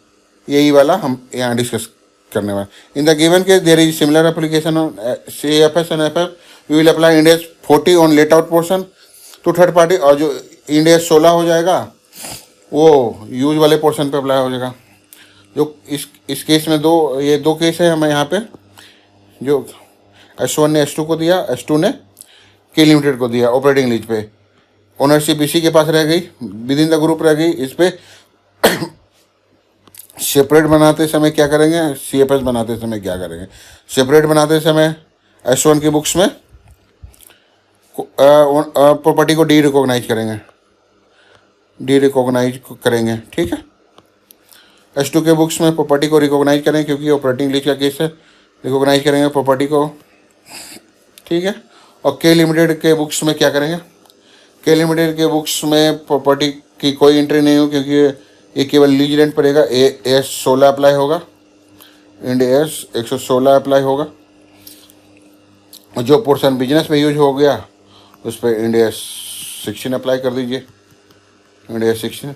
यही वाला हम यहाँ डिस्कस करने वाले। In the given case there is similar application on CFS and FF, we will apply Ind AS 40 on let out portion to third party, और जो इंड एस 16 हो जाएगा वो यूज वाले पोर्शन पे अप्लाई हो जाएगा। जो इस केस में ये दो केस है हमें यहाँ पे, जो S1 ने S2 को दिया, S2 ने के लिमिटेड को दिया ऑपरेटिंग लीज पे। ओनरशिप इसी के पास रह गई, विद इन द ग्रुप रह गई। इस पे सेपरेट बनाते समय क्या करेंगे? CFS बनाते समय क्या करेंगे? सेपरेट बनाते समय S1 की बुक्स में प्रॉपर्टी को डी रिकॉग्नाइज करेंगे, ठीक है। S2 के बुक्स में प्रॉपर्टी को रिकॉग्नाइज करें क्योंकि ऑपरेटिंग लीज का केस है, रिकॉग्नाइज करेंगे प्रॉपर्टी को, ठीक है। और के लिमिटेड के बुक्स में क्या करेंगे? के लिमिटेड के बुक्स में प्रॉपर्टी की कोई एंट्री नहीं हो क्योंकि ये केवल लीज रेंट पड़ेगा। AS 16 अप्लाई होगा, इंड AS 116 अप्लाई होगा। जो पोर्शन बिजनेस में यूज हो गया उस पर इंड AS 16 अप्लाई कर दीजिए, इंड AS 16।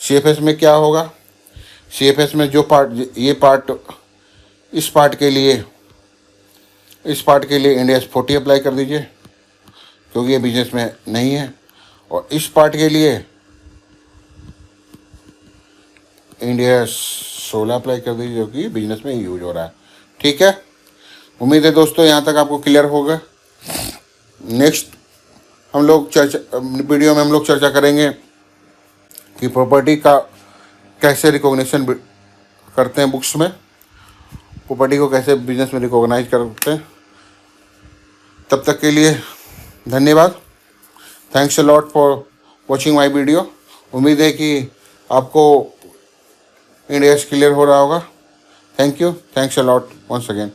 CFS में क्या होगा? CFS में जो पार्ट इस पार्ट के लिए इंड AS 40 अप्लाई कर दीजिए क्योंकि ये बिजनेस में नहीं है। और इस पार्ट के लिए इंडिया 16 अप्लाई कर दीजिए, जो कि बिजनेस में यूज हो रहा है। ठीक है, उम्मीद है दोस्तों यहाँ तक आपको क्लियर होगा। नेक्स्ट हम लोग वीडियो में हम लोग चर्चा करेंगे कि प्रॉपर्टी का कैसे रिकॉग्निशन करते हैं बुक्स में, प्रॉपर्टी को कैसे बिजनेस में रिकॉग्नाइज करते हैं। तब तक के लिए धन्यवाद। Thanks a lot for watching my video. उम्मीद है कि आपको इंडिया क्लियर हो रहा होगा। Thank you, thanks a lot once again.